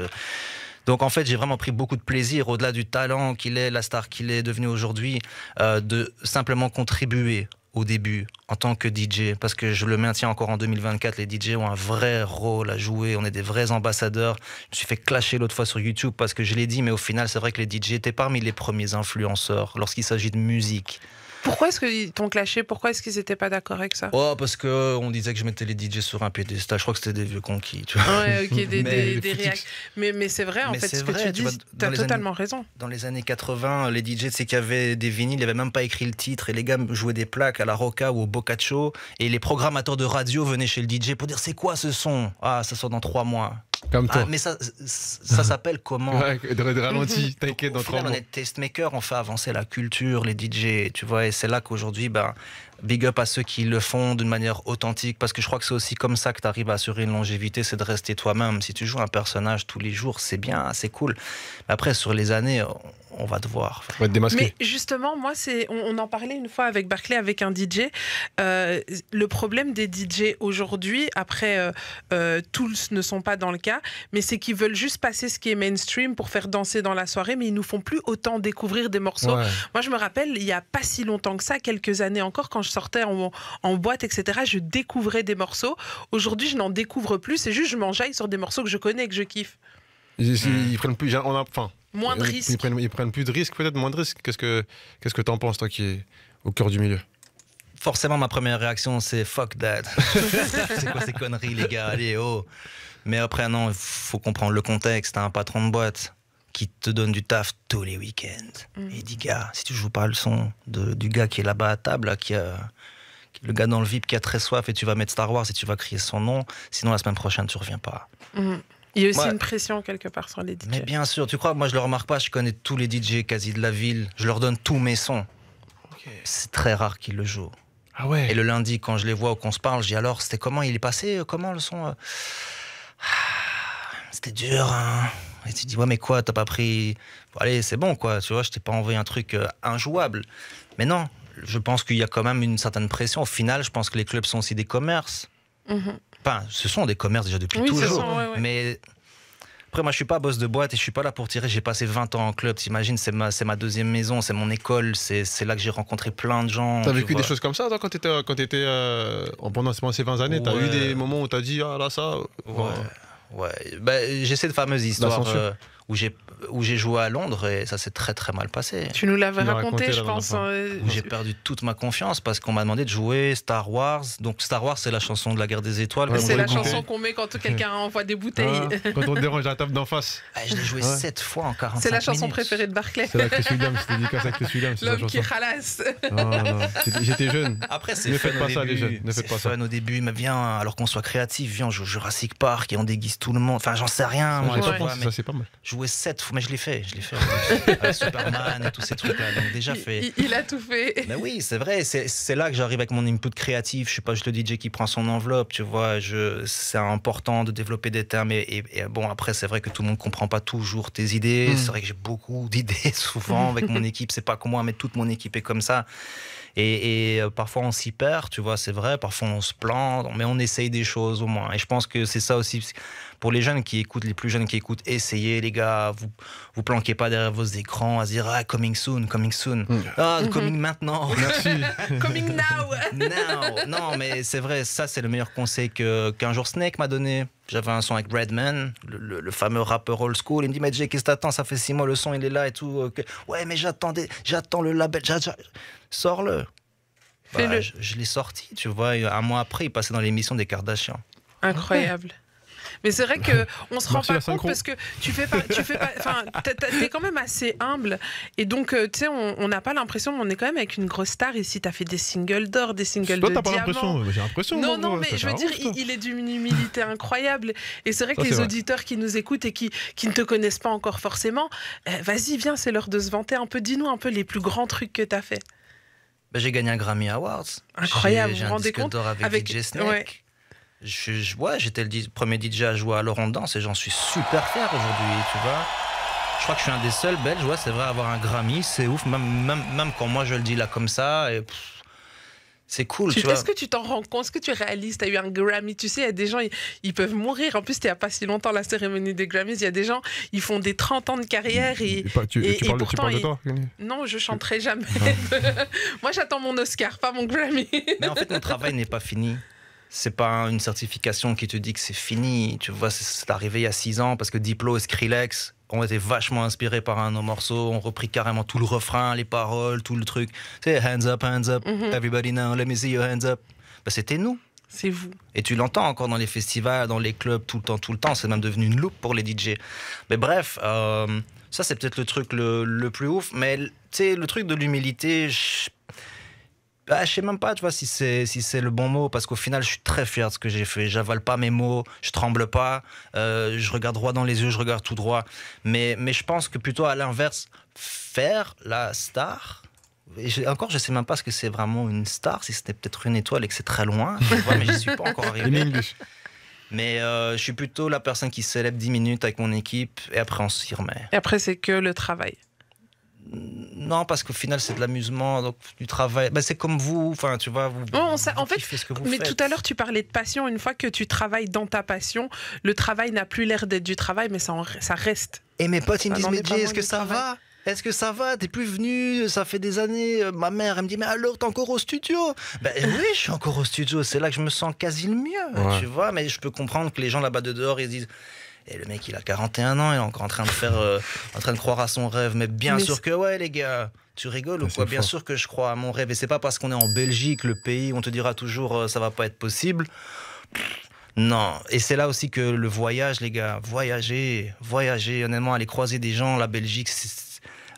Donc en fait j'ai vraiment pris beaucoup de plaisir, au-delà du talent qu'il est, la star qu'il est devenu aujourd'hui, de simplement contribuer au début en tant que DJ, parce que je le maintiens encore en 2024, les DJ ont un vrai rôle à jouer, on est des vrais ambassadeurs. Je me suis fait clasher l'autre fois sur YouTube parce que je l'ai dit, mais au final c'est vrai que les DJ étaient parmi les premiers influenceurs lorsqu'il s'agit de musique. Pourquoi est-ce qu'ils t'ont clashé? Pourquoi est-ce qu'ils n'étaient pas d'accord avec ça? Oh, parce qu'on disait que je mettais les DJ sur un piédestal. Je crois que c'était des vieux conquis, tu vois. Ouais, ok, des réactions. Mais c'est vrai, en fait, ce que tu dis, tu as totalement raison. Dans les années 80, les DJ, c'est qu'il y avait des vinyles, ils n'avaient même pas écrit le titre, et les gars jouaient des plaques à la Rocca ou au Boccaccio, et les programmateurs de radio venaient chez le DJ pour dire, c'est quoi ce son? Ah, ça sort dans 3 mois. Comme toi. Ah, mais ça s'appelle comment? Ouais, de ralenti, t'inquiète, dans 3 mois. On est tastemaker, on fait avancer la culture, les DJ, tu vois, et c'est là qu'aujourd'hui, big up à ceux qui le font d'une manière authentique, parce que je crois que c'est aussi comme ça que tu arrives à assurer une longévité, c'est de rester toi-même. Si tu joues un personnage tous les jours, c'est bien, c'est cool. Mais après, sur les années, on va te voir. On va te démasquer. Mais justement, moi, on en parlait une fois avec Barclay, avec un DJ. Le problème des DJ aujourd'hui, après, tous ne sont pas dans le cas, mais c'est qu'ils veulent juste passer ce qui est mainstream pour faire danser dans la soirée, mais ils nous font plus autant découvrir des morceaux. Ouais. Moi, je me rappelle, il y a pas si longtemps que ça, quelques années encore, quand je sortais en boîte, etc., je découvrais des morceaux. Aujourd'hui, je n'en découvre plus, c'est juste je m'enjaille sur des morceaux que je connais et que je kiffe. Ils prennent plus... moins de risques. Ils prennent plus de risques, peut-être moins de risques. Qu'est-ce que t'en penses, toi qui es au cœur du milieu? Forcément, ma première réaction, c'est fuck that. C'est quoi ces conneries, les gars? Allez, oh. Mais après, non, il faut comprendre le contexte. T'as un patron de boîte qui te donne du taf tous les week-ends. Et il dit, gars, si tu joues pas le son du gars qui est là-bas à table, là, le gars dans le VIP qui a très soif, et tu vas mettre Star Wars et tu vas crier son nom, sinon la semaine prochaine, tu reviens pas. Il y a aussi une pression quelque part sur les DJ. Mais bien sûr, tu crois, moi je le remarque pas, je connais tous les DJ quasi de la ville, je leur donne tous mes sons. Okay. C'est très rare qu'ils le jouent. Ah ouais. Et le lundi, quand je les vois ou qu'on se parle, je dis alors, c'était comment? Il est passé? Comment le son? C'était dur, hein. Et tu dis, ouais, mais quoi, t'as pas pris... Bon, allez, c'est bon, quoi, tu vois, je t'ai pas envoyé un truc injouable. Mais non, je pense qu'il y a quand même une certaine pression. Au final, je pense que les clubs sont aussi des commerces. Enfin, ce sont des commerces déjà depuis toujours. Ouais. Mais après, moi, je suis pas boss de boîte et je suis pas là pour tirer. J'ai passé 20 ans en club. T'imagines, c'est ma deuxième maison, c'est mon école. C'est là que j'ai rencontré plein de gens. T'as vécu des choses comme ça, toi, quand t'étais pendant ces 20 années? T'as eu des moments où t'as dit, ah là, ça... Ouais. J'ai cette fameuse histoire où j'ai joué à Londres et ça s'est très très mal passé. Tu nous l'avais raconté, je pense. Où j'ai perdu toute ma confiance parce qu'on m'a demandé de jouer Star Wars. Donc Star Wars, c'est la chanson de la guerre des étoiles. C'est la chanson qu'on met quand quelqu'un envoie des bouteilles. Quand on te dérange à la table d'en face. Je l'ai joué 7 fois en 45 minutes. C'est la chanson préférée de Barclay. C'est la Chris Williams, c'est dédicace à Chris Williams. L'homme qui ralasse. Non, j'étais jeune. Après, c'est ne fun faites pas au ça, début. les jeunes. Ne faites pas ça. C'est fun au début, mais viens, alors qu'on soit créatif, viens, on joue Jurassic Park et on déguise tout le monde. Enfin, j'en sais rien. Moi, ça, c'est pas mal. Jouer 7 fois, mais je l'ai fait. Avec Superman et tous ces trucs-là. Donc déjà fait. Il a tout fait. Mais oui, c'est vrai. C'est là que j'arrive avec mon input créatif. Je suis pas juste le DJ qui prend son enveloppe, tu vois. C'est important de développer des termes. Et bon, après, c'est vrai que tout le monde comprend pas toujours tes idées. C'est vrai que j'ai beaucoup d'idées souvent avec mon équipe. C'est pas comme moi, mais toute mon équipe est comme ça. Et parfois on s'y perd, tu vois, c'est vrai. Parfois on se plante, mais on essaye des choses au moins. Et je pense que c'est ça aussi. Pour les jeunes qui écoutent, les plus jeunes qui écoutent, essayez les gars, vous planquez pas derrière vos écrans à se dire coming soon, coming maintenant. Merci. Coming now. Non, mais c'est vrai, ça c'est le meilleur conseil qu'un jour Snake m'a donné. J'avais un son avec Redman, le fameux rappeur old school. Il me dit mais Jay, qu'est-ce que t'attends, ça fait 6 mois, le son il est là et tout. Ouais, mais j'attends le label, sors-le. Fais-le. Je l'ai sorti, tu vois, un mois après il passait dans l'émission des Kardashians. Incroyable. Mais c'est vrai qu'on se rend pas compte parce que tu fais pas, enfin, t'es quand même assez humble et donc tu sais, on n'a pas l'impression, mais on est quand même avec une grosse star ici. T'as fait des singles d'or, des singles Toi, de t'as pas diamant. l'impression, j'ai l'impression. Non, mais je veux dire, il est d'une humilité incroyable et c'est vrai que les auditeurs qui nous écoutent et qui ne te connaissent pas encore forcément, vas-y, viens, c'est l'heure de se vanter un peu. Dis-nous un peu les plus grands trucs que t'as fait. J'ai gagné un Grammy Awards. Incroyable, j'ai vous vous un rendez disque compte d'or avec DJ Snake. Ouais. J'étais le premier DJ à jouer à Laurent-Dance et j'en suis super fier aujourd'hui, tu vois. Je crois que je suis un des seuls Belges, c'est vrai, à avoir un Grammy, c'est ouf, même quand moi je le dis là comme ça, et c'est cool, tu vois. Est-ce que tu t'en rends compte, est-ce que tu réalises, tu as eu un Grammy, tu sais, il y a des gens, ils peuvent mourir, en plus c'était il n'y a pas si longtemps la cérémonie des Grammys, il y a des gens, ils font des 30 ans de carrière et tu parles de toi? Non, je chanterai jamais. Moi j'attends mon Oscar, pas mon Grammy. Mais en fait mon travail n'est pas fini. C'est pas une certification qui te dit que c'est fini. Tu vois, c'est arrivé il y a 6 ans parce que Diplo et Skrillex ont été vachement inspirés par un de nos morceaux, ont repris carrément tout le refrain, les paroles, tout le truc. Tu sais, hands up, everybody now, let me see your hands up. C'était nous. C'est vous. Et tu l'entends encore dans les festivals, dans les clubs, tout le temps. C'est même devenu une loupe pour les DJ. Mais bref, ça c'est peut-être le truc le plus ouf. Mais tu sais, le truc de l'humilité, je sais même pas, tu vois, si c'est le bon mot, parce qu'au final, je suis très fier de ce que j'ai fait. J'avale pas mes mots, je tremble pas, je regarde droit dans les yeux, je regarde tout droit. Mais je pense que plutôt à l'inverse, faire la star. Encore, je sais même pas ce que c'est vraiment une star, si c'était peut-être une étoile et que c'est très loin, tu vois, mais j'y suis pas encore arrivé. Mais je suis plutôt la personne qui célèbre 10 minutes avec mon équipe et après on s'y remet. Et après, c'est que le travail. Non, parce qu'au final, c'est de l'amusement, donc du travail. C'est comme vous, enfin, tu vois, vous en fait, ce que vous mais faites. tout à l'heure, tu parlais de passion. Une fois que tu travailles dans ta passion, le travail n'a plus l'air d'être du travail, mais ça reste. Et mes potes, ils me disent, mais Jay, est-ce que ça va ? Est-ce que ça va? T'es plus venu? Ça fait des années. Ma mère, elle me dit, mais alors, t'es encore au studio? Oui, je suis encore au studio. C'est là que je me sens quasi le mieux, tu vois. Mais je peux comprendre que les gens là-bas de dehors, ils se disent, et le mec, il a 41 ans, il est encore en train de croire à son rêve. Mais bien sûr que ouais, les gars, tu rigoles ou quoi? Bien sûr que je crois à mon rêve. Et c'est pas parce qu'on est en Belgique, le pays où on te dira toujours ça va pas être possible. Non. Et c'est là aussi que le voyage, les gars, voyager, honnêtement, aller croiser des gens, la Belgique,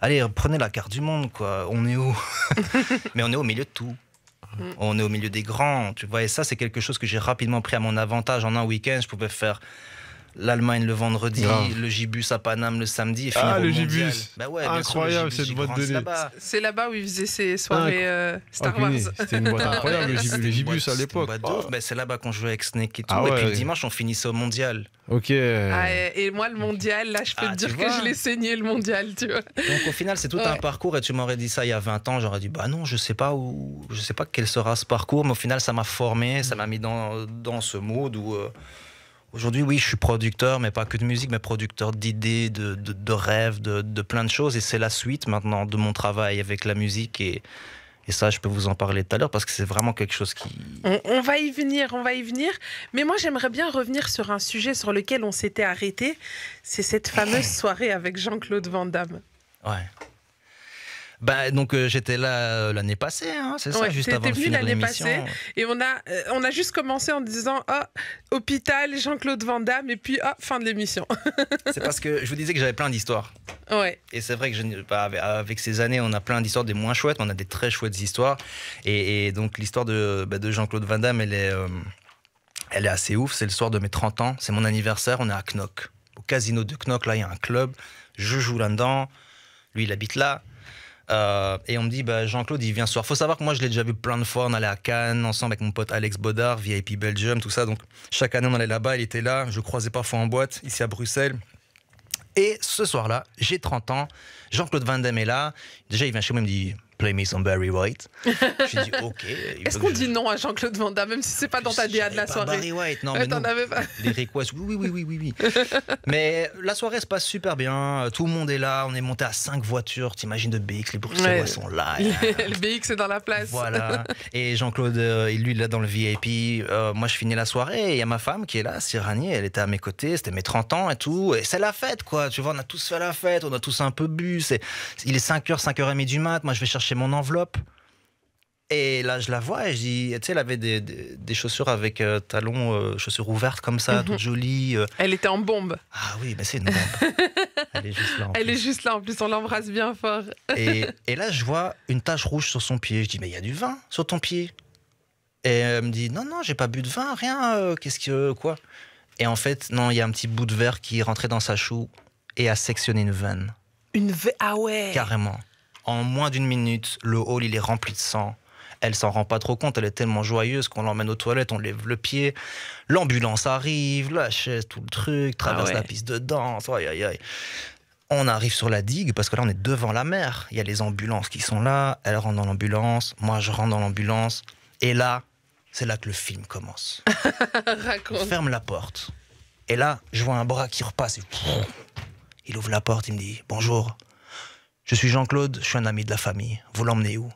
allez, prenez la carte du monde, quoi. On est où? Mais on est au milieu de tout. On est au milieu des grands, tu vois. Et ça, c'est quelque chose que j'ai rapidement pris à mon avantage. En un week-end, je pouvais faire l'Allemagne le vendredi, le Gibus à Paname le samedi et finir au le mondial. Gibus. Ouais, incroyable cette boîte de nuit. C'est là-bas où il faisait ses soirées Star Wars. C'était une boîte incroyable, le Gibus à l'époque. C'est là-bas qu'on jouait avec Snake et tout. Et puis le dimanche, on finissait au mondial. Ok. Et moi, le mondial, là, je peux te dire que je l'ai saigné, le mondial, tu vois. Donc au final, c'est tout un parcours. Et tu m'aurais dit ça il y a 20 ans, j'aurais dit, bah non, je sais pas quel sera ce parcours. Mais au final, ça m'a formé, ça m'a mis dans ce mode où... Aujourd'hui, oui, je suis producteur, mais pas que de musique, mais producteur d'idées, de rêves, de plein de choses. Et c'est la suite maintenant de mon travail avec la musique. Et Et ça, je peux vous en parler tout à l'heure parce que c'est vraiment quelque chose qui... On va y venir. Mais moi, j'aimerais bien revenir sur un sujet sur lequel on s'était arrêté. C'est cette fameuse soirée avec Jean-Claude Van Damme. Ouais. Bah, donc j'étais là l'année passée, hein, c'est ça, juste avant de finir l'émission. Et on a juste commencé en disant hôpital, Jean-Claude Van Damme, et puis fin de l'émission. C'est parce que je vous disais que j'avais plein d'histoires. Ouais. Et c'est vrai que avec ces années, on a plein d'histoires, des moins chouettes, mais on a des très chouettes histoires. Et donc l'histoire de Jean-Claude Van Damme, elle est assez ouf. C'est le soir de mes 30 ans, c'est mon anniversaire, on est à Knock. Au casino de Knock, là, il y a un club, je joue là-dedans, lui, il habite là. Et on me dit, Jean-Claude, il vient ce soir. Faut savoir que moi, je l'ai déjà vu plein de fois. On allait à Cannes ensemble avec mon pote Alex Bodard, VIP Belgium, tout ça. Donc, chaque année, on allait là-bas. Il était là. Je le croisais parfois en boîte, ici à Bruxelles. Et ce soir-là, j'ai 30 ans. Jean-Claude Van Damme est là. Déjà, il vient chez moi, il me dit, play me some Barry White. J'ai dit, ok. Est-ce qu'on dit non à Jean-Claude Van Damme, même si c'est pas dans ta DA de la soirée? Barry White, non, mais t'en avais pas. Les requests, oui. Mais la soirée se passe super bien. Tout le monde est là. On est monté à 5 voitures. T'imagines de BX, les Bruxellois sont là. Le BX est dans la place. Voilà. Et Jean-Claude, lui, il est là dans le VIP. Moi, je finis la soirée. Et il y a ma femme qui est là, Sirani. Elle était à mes côtés. C'était mes 30 ans et tout. Et c'est la fête, quoi. Tu vois, on a tous fait la fête. On a tous un peu bu. Il est 5h, 5h30 du mat. Moi, je vais chercher mon enveloppe. Et là, je la vois et je dis, tu sais, elle avait des chaussures avec talons, chaussures ouvertes comme ça, toutes jolies. Elle était en bombe. Ah oui, mais c'est une bombe. Elle est juste là. Elle est juste là, en plus, on l'embrasse bien fort. Et là, je vois une tache rouge sur son pied. Je dis, mais il y a du vin sur ton pied. Et elle me dit, non, j'ai pas bu de vin, rien, quoi. Et en fait, non, il y a un petit bout de verre qui est rentré dans sa choue et a sectionné une veine. Ah ouais. Carrément. En moins d'1 minute, le hall, il est rempli de sang. Elle s'en rend pas trop compte, elle est tellement joyeuse qu'on l'emmène aux toilettes, on lève le pied, l'ambulance arrive, la chaise, tout le truc, traverse la piste de danse, aïe. On arrive sur la digue, parce que là on est devant la mer, il y a les ambulances qui sont là, elle rentre dans l'ambulance, moi je rentre dans l'ambulance, et là, c'est là que le film commence. Raconte. On ferme la porte, et là, je vois un bras qui repasse, et il ouvre la porte, il me dit « Bonjour, je suis Jean-Claude, je suis un ami de la famille, vous l'emmenez où ?»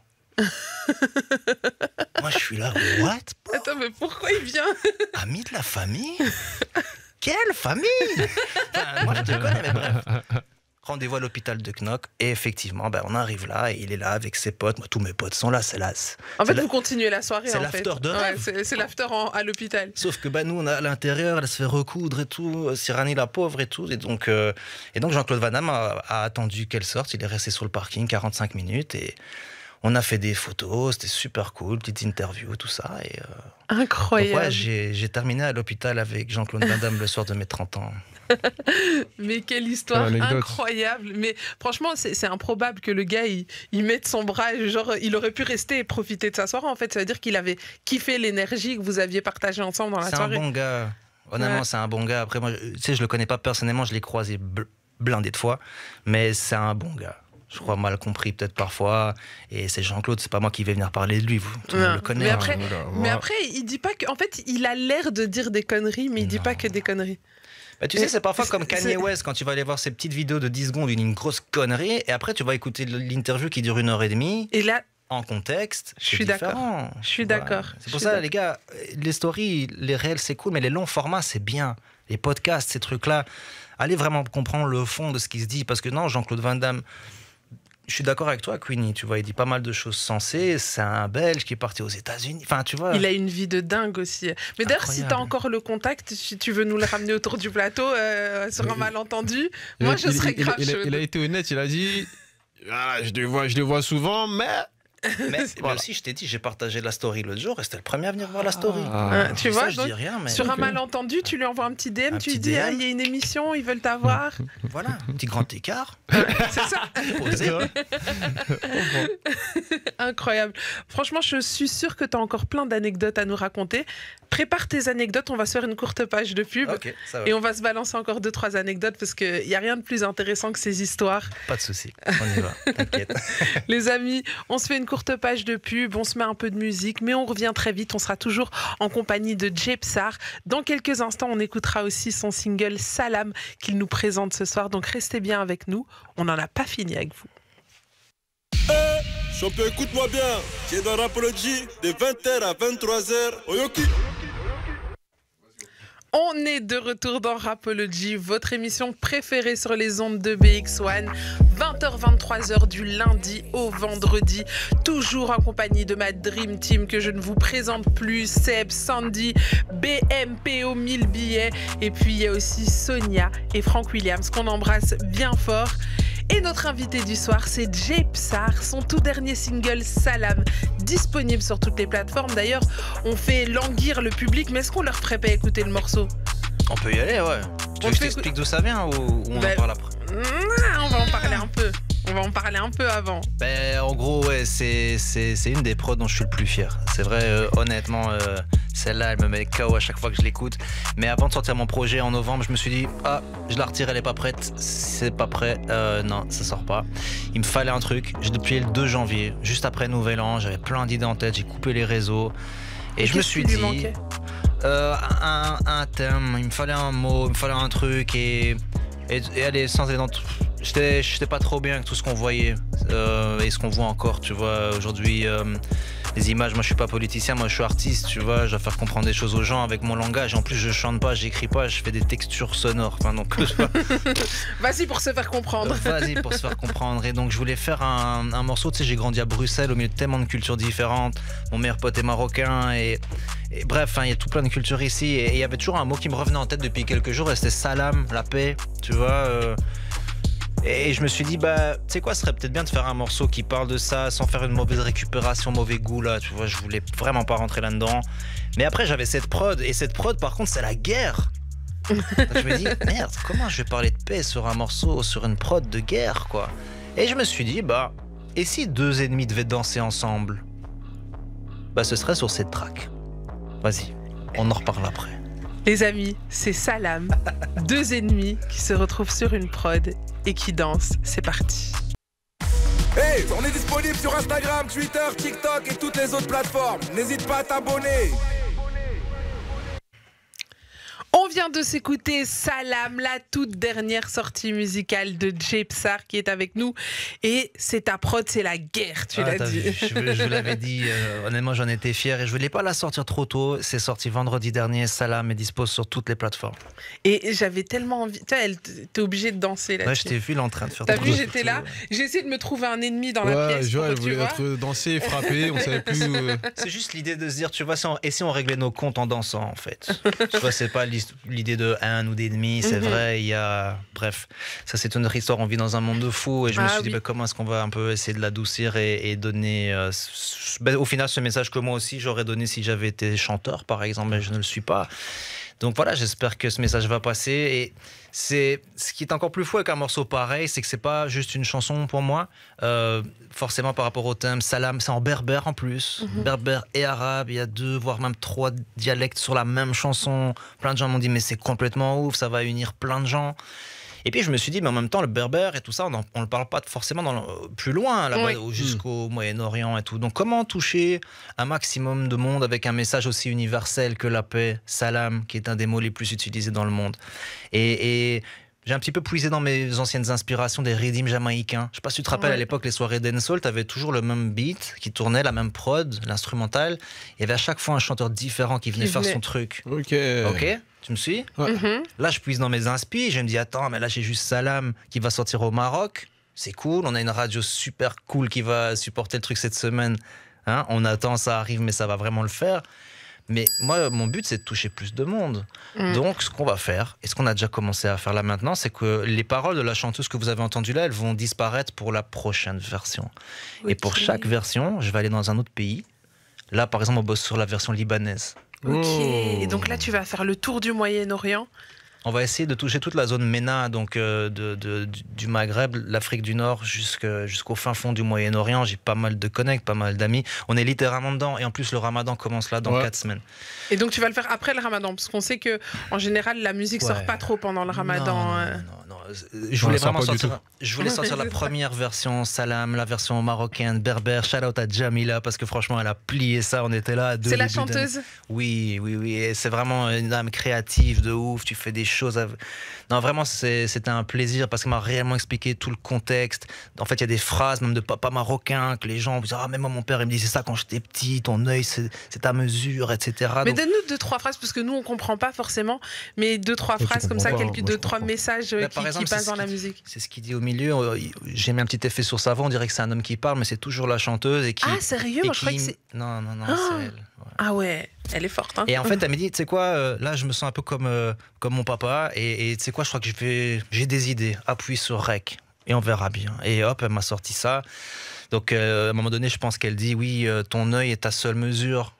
Moi je suis là, what? Attends, mais pourquoi il vient? Ami de la famille? Quelle famille? Enfin, moi je te connais, mais bref. Rendez-vous à l'hôpital de Knock et effectivement, on arrive là et il est là avec ses potes. Moi, tous mes potes sont là, c'est là. En fait, vous continuez la soirée. C'est l'after de rêve. C'est l'after à l'hôpital. Sauf que nous, on a à l'intérieur, elle se fait recoudre et tout. Sirani, la pauvre et tout. Et donc Jean-Claude Van Damme a attendu qu'elle sorte. Il est resté sur le parking 45 minutes et on a fait des photos. C'était super cool, petite interview, tout ça. Et, incroyable. Donc, ouais, j'ai terminé à l'hôpital avec Jean-Claude Van Damme le soir de mes 30 ans. Mais quelle histoire incroyable. Mais franchement, c'est improbable que le gars il mette son bras, genre il aurait pu rester et profiter de sa soirée. En fait, ça veut dire qu'il avait kiffé l'énergie que vous aviez partagée ensemble dans la soirée. C'est un bon gars. Honnêtement, c'est un bon gars. Après, moi, tu sais, je le connais pas personnellement, je l'ai croisé blindé de fois, mais c'est un bon gars. Je crois mal compris peut-être parfois. Et c'est Jean-Claude, c'est pas moi qui vais venir parler de lui. Tout le monde le connaît. Mais après, il dit pas que. En fait, il a l'air de dire des conneries, mais il dit pas que des conneries. Tu sais, c'est parfois comme Kanye West, quand tu vas aller voir ces petites vidéos de 10 secondes, une grosse connerie, et après tu vas écouter l'interview qui dure 1h30. Et là, en contexte, je suis d'accord. Je suis d'accord. C'est pour ça, les gars, les stories, les réels, c'est cool, mais les longs formats, c'est bien. Les podcasts, ces trucs-là, allez vraiment comprendre le fond de ce qui se dit, parce que non, Jean-Claude Van Damme, je suis d'accord avec toi, Queenie, tu vois, il dit pas mal de choses sensées. C'est un Belge qui est parti aux États-Unis. Enfin, tu vois. Il a une vie de dingue aussi. Mais d'ailleurs, si tu as encore le contact, si tu veux nous le ramener autour du plateau sur un malentendu, moi je serais grave chaude. Il a été honnête, il a dit je les vois souvent, mais. Mais aussi, je t'ai dit, j'ai partagé la story l'autre jour et c'était le premier à venir voir la story. Tu vois, je dis rien, mais... sur un malentendu, tu lui envoies un petit DM, tu lui dis, il y a une émission, ils veulent t'avoir. Voilà, un petit grand écart. C'est ça. Incroyable. Franchement, je suis sûre que tu as encore plein d'anecdotes à nous raconter. Prépare tes anecdotes, on va se faire une courte page de pub. Okay, et on va se balancer encore 2-3 anecdotes parce qu'il n'y a rien de plus intéressant que ces histoires. Pas de souci, on y va, t'inquiète. Les amis, on se fait une courte page de pub, on se met un peu de musique, mais on revient très vite. On sera toujours en compagnie de Jay Psar. Dans quelques instants, on écoutera aussi son single Salam qu'il nous présente ce soir. Donc restez bien avec nous, on n'en a pas fini avec vous. Champion, écoute-moi bien. Tu es dans Rapology de 20h à 23h. Oyoki. On est de retour dans Rapology, votre émission préférée sur les ondes de BX1, 20h-23h du lundi au vendredi, toujours en compagnie de ma Dream Team que je ne vous présente plus, Seb, Sandy, BMPO 1000 billets, et puis il y a aussi Sonia et Frank Williams qu'on embrasse bien fort. Et notre invité du soir, c'est Jay Psar, son tout dernier single Salam, disponible sur toutes les plateformes. D'ailleurs, on fait languir le public, mais est-ce qu'on leur ferait pas écouter le morceau? On peut y aller, ouais. Tu veux que je t'explique d'où ça vient ou on en parle après? On va en parler un peu. On va en parler un peu avant. En gros, ouais, c'est une des prods dont je suis le plus fier. C'est vrai, honnêtement, celle-là, elle me met KO à chaque fois que je l'écoute. Mais avant de sortir mon projet en novembre, je me suis dit, je la retire, elle est pas prête. C'est pas prêt, non, ça sort pas. Il me fallait un truc. Depuis le 2 janvier, juste après Nouvel An, j'avais plein d'idées en tête, j'ai coupé les réseaux. Et je me suis dit, un thème, il me fallait un mot, il me fallait un truc et aller sans aller dans tout. J'étais pas trop bien avec tout ce qu'on voyait et ce qu'on voit encore, tu vois, aujourd'hui, les images, moi je suis pas politicien, moi je suis artiste, tu vois, je dois faire comprendre des choses aux gens avec mon langage, en plus je chante pas, j'écris pas, je fais des textures sonores, enfin donc... Vas-y pour se faire comprendre. Vas-y pour se faire comprendre, et donc je voulais faire un morceau, tu sais, j'ai grandi à Bruxelles au milieu de tellement de cultures différentes, mon meilleur pote est marocain et bref, il y a tout plein de cultures ici, et il y avait toujours un mot qui me revenait en tête depuis quelques jours, et c'était salam, la paix, tu vois... Et je me suis dit, tu sais quoi, ce serait peut-être bien de faire un morceau qui parle de ça sans faire une mauvaise récupération, mauvais goût là, tu vois, je voulais vraiment pas rentrer là-dedans. Mais après, j'avais cette prod, et cette prod, par contre, c'est la guerre. Donc je me dis, merde, comment je vais parler de paix sur un morceau, sur une prod de guerre, quoi. Et je me suis dit, et si 2 ennemis devaient danser ensemble? Ce serait sur cette track. Vas-y, on en reparle après. Les amis, c'est Salam, 2 ennemis qui se retrouvent sur une prod et qui dansent. C'est parti. Hey, on est disponible sur Instagram, Twitter, TikTok et toutes les autres plateformes. N'hésite pas à t'abonner. On vient de s'écouter Salam, la toute dernière sortie musicale de Jay Psar qui est avec nous. Et c'est ta prod, c'est la guerre, tu l'as dit. Je vous l'avais dit, honnêtement j'en étais fier et je voulais pas la sortir trop tôt. C'est sorti vendredi dernier, Salam est dispo sur toutes les plateformes. Et j'avais tellement envie, tu sais, t'es obligé de danser là. Ouais, je t'ai vu, il est en train de faire. T'as vu, j'étais là, j'ai essayé de me trouver un ennemi dans la pièce. Ouais, elle voulait être dansée, frappée, on savait plus. C'est juste l'idée de se dire, tu vois, si on réglait nos comptes en dansant en fait. Tu vois, c'est pas l'idée de un ou d'ennemis, c'est vrai, il y a... Bref, ça c'est une autre histoire, on vit dans un monde de fous, et je me suis dit, comment est-ce qu'on va un peu essayer de l'adoucir et donner... au final, ce message que moi aussi j'aurais donné si j'avais été chanteur, par exemple, mais je ne le suis pas. Donc voilà, j'espère que ce message va passer. Et ce qui est encore plus fou avec un morceau pareil, c'est que c'est pas juste une chanson pour moi. Forcément, par rapport au thème, Salam, c'est en berbère en plus. Berbère et arabe, il y a 2, voire même 3 dialectes sur la même chanson. Plein de gens m'ont dit, mais c'est complètement ouf, ça va unir plein de gens. Et puis je me suis dit, mais en même temps, le berbère et tout ça, on ne parle pas forcément plus loin, là-bas, jusqu'au Moyen-Orient et tout. Donc comment toucher un maximum de monde avec un message aussi universel que la paix, salam, qui est un des mots les plus utilisés dans le monde. Et j'ai un petit peu puisé dans mes anciennes inspirations des rythmes jamaïcains. Je sais pas si tu te rappelles, à l'époque, les soirées dancehall, tu avais toujours le même beat qui tournait, la même prod, l'instrumental. Il y avait à chaque fois un chanteur différent qui venait faire son truc. Ok. Tu me suis? Là, je puise dans mes inspi, je me dis, attends, mais là, j'ai juste Salam qui va sortir au Maroc. C'est cool, on a une radio super cool qui va supporter le truc cette semaine. Hein, on attend, ça arrive, mais ça va vraiment le faire. Mais moi, mon but, c'est de toucher plus de monde. Donc, ce qu'on va faire, et ce qu'on a déjà commencé à faire là maintenant, c'est que les paroles de la chanteuse que vous avez entendues là, elles vont disparaître pour la prochaine version. Et pour chaque version, je vais aller dans un autre pays. Là, par exemple, on bosse sur la version libanaise. Ok, et donc là tu vas faire le tour du Moyen-Orient. On va essayer de toucher toute la zone MENA, donc du Maghreb, l'Afrique du Nord, jusqu'au fin fond du Moyen-Orient. J'ai pas mal de connects, pas mal d'amis. On est littéralement dedans, et en plus le Ramadan commence là dans 4 semaines. Et donc tu vas le faire après le Ramadan, parce qu'on sait que en général la musique sort pas trop pendant le Ramadan. Non. Je voulais vraiment sortir. Je voulais sortir la première version Salam, la version marocaine, berbère. Shout out à Jamila parce que franchement elle a plié ça. On était là. C'est la chanteuse. Oui. Et c'est vraiment une âme créative de ouf. Tu fais des choses. Non, vraiment, c'était un plaisir parce qu'il m'a réellement expliqué tout le contexte. En fait, il y a des phrases, même de papa marocain, que les gens disent, ah, même moi, mon père, il me disait ça quand j'étais petit, ton œil, c'est à mesure, etc. Mais donne-nous 2-3 phrases, parce que nous, on comprend pas forcément, mais 2-3 phrases comme ça, quelques 2-3 messages qui passent dans la musique. C'est ce qu'il dit au milieu. J'ai mis un petit effet sur sa voix, on dirait que c'est un homme qui parle, mais c'est toujours la chanteuse. Ah, sérieux? Moi, je croyais que c'est... Non, c'est elle. Ouais. Ah ouais, elle est forte. Hein. Et en fait, elle m'a dit, tu sais quoi, là, je me sens un peu comme mon papa, et tu sais quoi, je crois que j'ai des idées, appuie sur Rec, et on verra bien. Et hop, elle m'a sorti ça. Donc, à un moment donné, je pense qu'elle dit, oui, ton œil est ta seule mesure.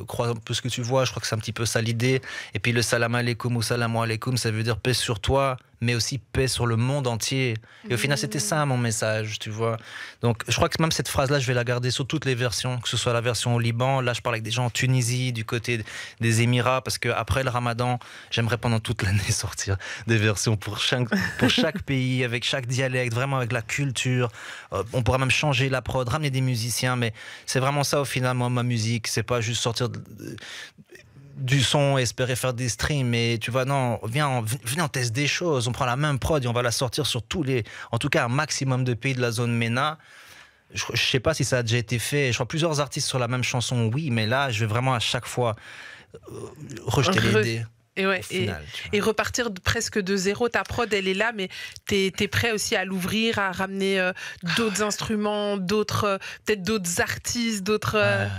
Crois un peu ce que tu vois, je crois que c'est un petit peu ça l'idée. Et puis le salam alaikum ou salam alaikum, ça veut dire paix sur toi, mais aussi paix sur le monde entier. Et au final, c'était ça mon message, tu vois. Donc je crois que même cette phrase-là, je vais la garder sur toutes les versions, que ce soit la version au Liban, là je parle avec des gens en Tunisie, du côté des Émirats, parce qu'après le Ramadan, j'aimerais pendant toute l'année sortir des versions pour chaque pays, avec chaque dialecte, vraiment avec la culture. On pourra même changer la prod, ramener des musiciens, mais c'est vraiment ça au final, moi, ma musique, c'est pas juste sortir du son et espérer faire des streams, mais tu vois, non, venez, on teste des choses, on prend la même prod et on va la sortir sur en tout cas un maximum de pays de la zone MENA. Je sais pas si ça a déjà été fait, je crois plusieurs artistes sur la même chanson, oui, mais là je vais vraiment à chaque fois rejeter l'idée. Et, ouais, et repartir presque de zéro. Ta prod, elle est là, mais t'es prêt aussi à l'ouvrir, à ramener d'autres instruments, peut-être d'autres artistes, d'autres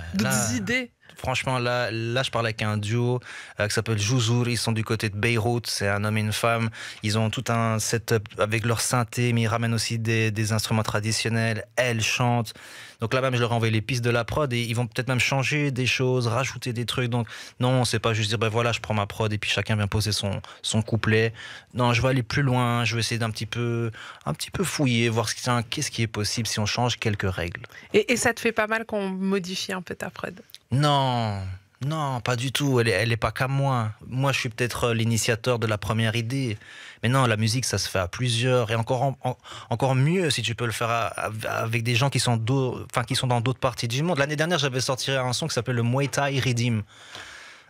idées. Franchement, là, je parle avec un duo qui s'appelle Jouzour. Ils sont du côté de Beyrouth. C'est un homme et une femme. Ils ont tout un setup avec leur synthé, mais ils ramènent aussi des instruments traditionnels. Elle chante. Donc là-bas, je leur ai envoyé les pistes de la prod et ils vont peut-être même changer des choses, rajouter des trucs. Donc non, c'est pas juste dire, ben voilà, je prends ma prod et puis chacun vient poser son couplet. Non, je vais aller plus loin. Je vais essayer d'un petit peu fouiller, voir qu'est-ce qui est possible si on change quelques règles. Et ça te fait pas mal qu'on modifie un peu ta prod? Non, pas du tout. Elle est pas qu'à moi. Moi, je suis peut-être l'initiateur de la première idée. Mais non, la musique, ça se fait à plusieurs. Et encore mieux si tu peux le faire avec des gens qui sont dans d'autres parties du monde. L'année dernière, j'avais sorti un son qui s'appelle le Muay Thai Rhythm.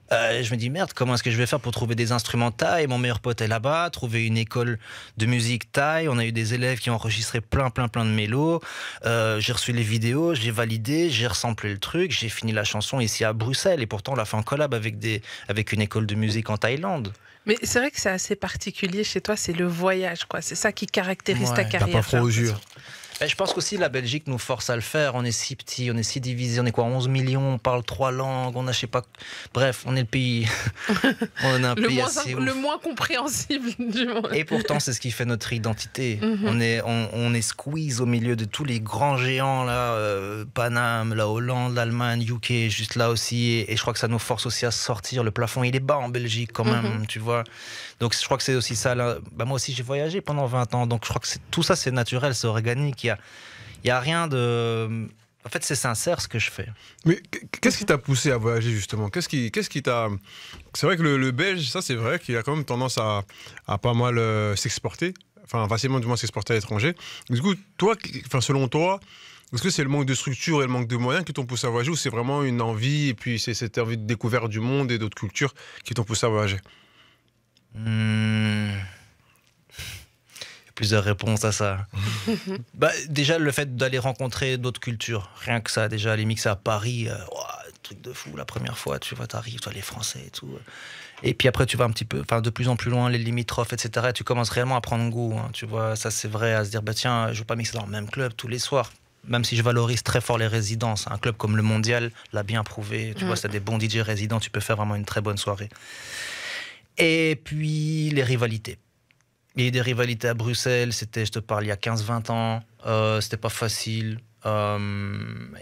Je me dis, merde, comment est-ce que je vais faire pour trouver des instruments thaï? Mon meilleur pote est là-bas, trouver une école de musique thaï. On a eu des élèves qui ont enregistré plein de mélos. J'ai reçu les vidéos, j'ai validé, j'ai resamplé le truc, j'ai fini la chanson ici à Bruxelles. Et pourtant, on l'a fait en collab avec une école de musique en Thaïlande. Mais c'est vrai que c'est assez particulier chez toi, c'est le voyage, quoi. C'est ça qui caractérise ta carrière. T'as pas froid aux yeux. Je pense qu'aussi la Belgique nous force à le faire. On est si petit, on est si divisé. On est quoi, 11 millions, on parle 3 langues, on a je sais pas. Bref, on est le pays. On est un pays assez le moins compréhensible du monde. Et pourtant, c'est ce qui fait notre identité. On est squeeze au milieu de tous les grands géants là, Paname, la Hollande, l'Allemagne, UK, juste là aussi. Et je crois que ça nous force aussi à sortir. Le plafond, il est bas en Belgique quand même, tu vois. Donc je crois que c'est aussi ça. Là. Bah, moi aussi, j'ai voyagé pendant 20 ans. Donc je crois que tout ça, c'est naturel, c'est organique. Il y a rien de... En fait, c'est sincère ce que je fais. Mais qu'est-ce qui t'a poussé à voyager justement? Qu'est-ce qui t'a... C'est vrai que le Belge, ça c'est vrai qu'il a quand même tendance à pas mal s'exporter. Enfin, facilement du moins s'exporter à l'étranger. Du coup, toi, selon toi, est-ce que c'est le manque de structure et le manque de moyens qui t'ont poussé à voyager ou c'est vraiment une envie et puis c'est cette envie de découverte du monde et d'autres cultures qui t'ont poussé à voyager? Plusieurs réponses à ça. Déjà, le fait d'aller rencontrer d'autres cultures, rien que ça, déjà, aller mixer à Paris, truc de fou, la première fois, tu vois, t'arrives, toi, les Français et tout. Et puis après, tu vas un petit peu, de plus en plus loin, les limitrophes, etc. Et tu commences réellement à prendre goût, hein, tu vois, ça c'est vrai, à se dire, bah tiens, je veux pas mixer dans le même club tous les soirs. Même si je valorise très fort les résidences, un club comme le Mondial l'a bien prouvé, tu vois, c'est des bons DJ résidents, tu peux faire vraiment une très bonne soirée. Et puis, les rivalités. Il y a eu des rivalités à Bruxelles, je te parle, il y a 15-20 ans. C'était pas facile.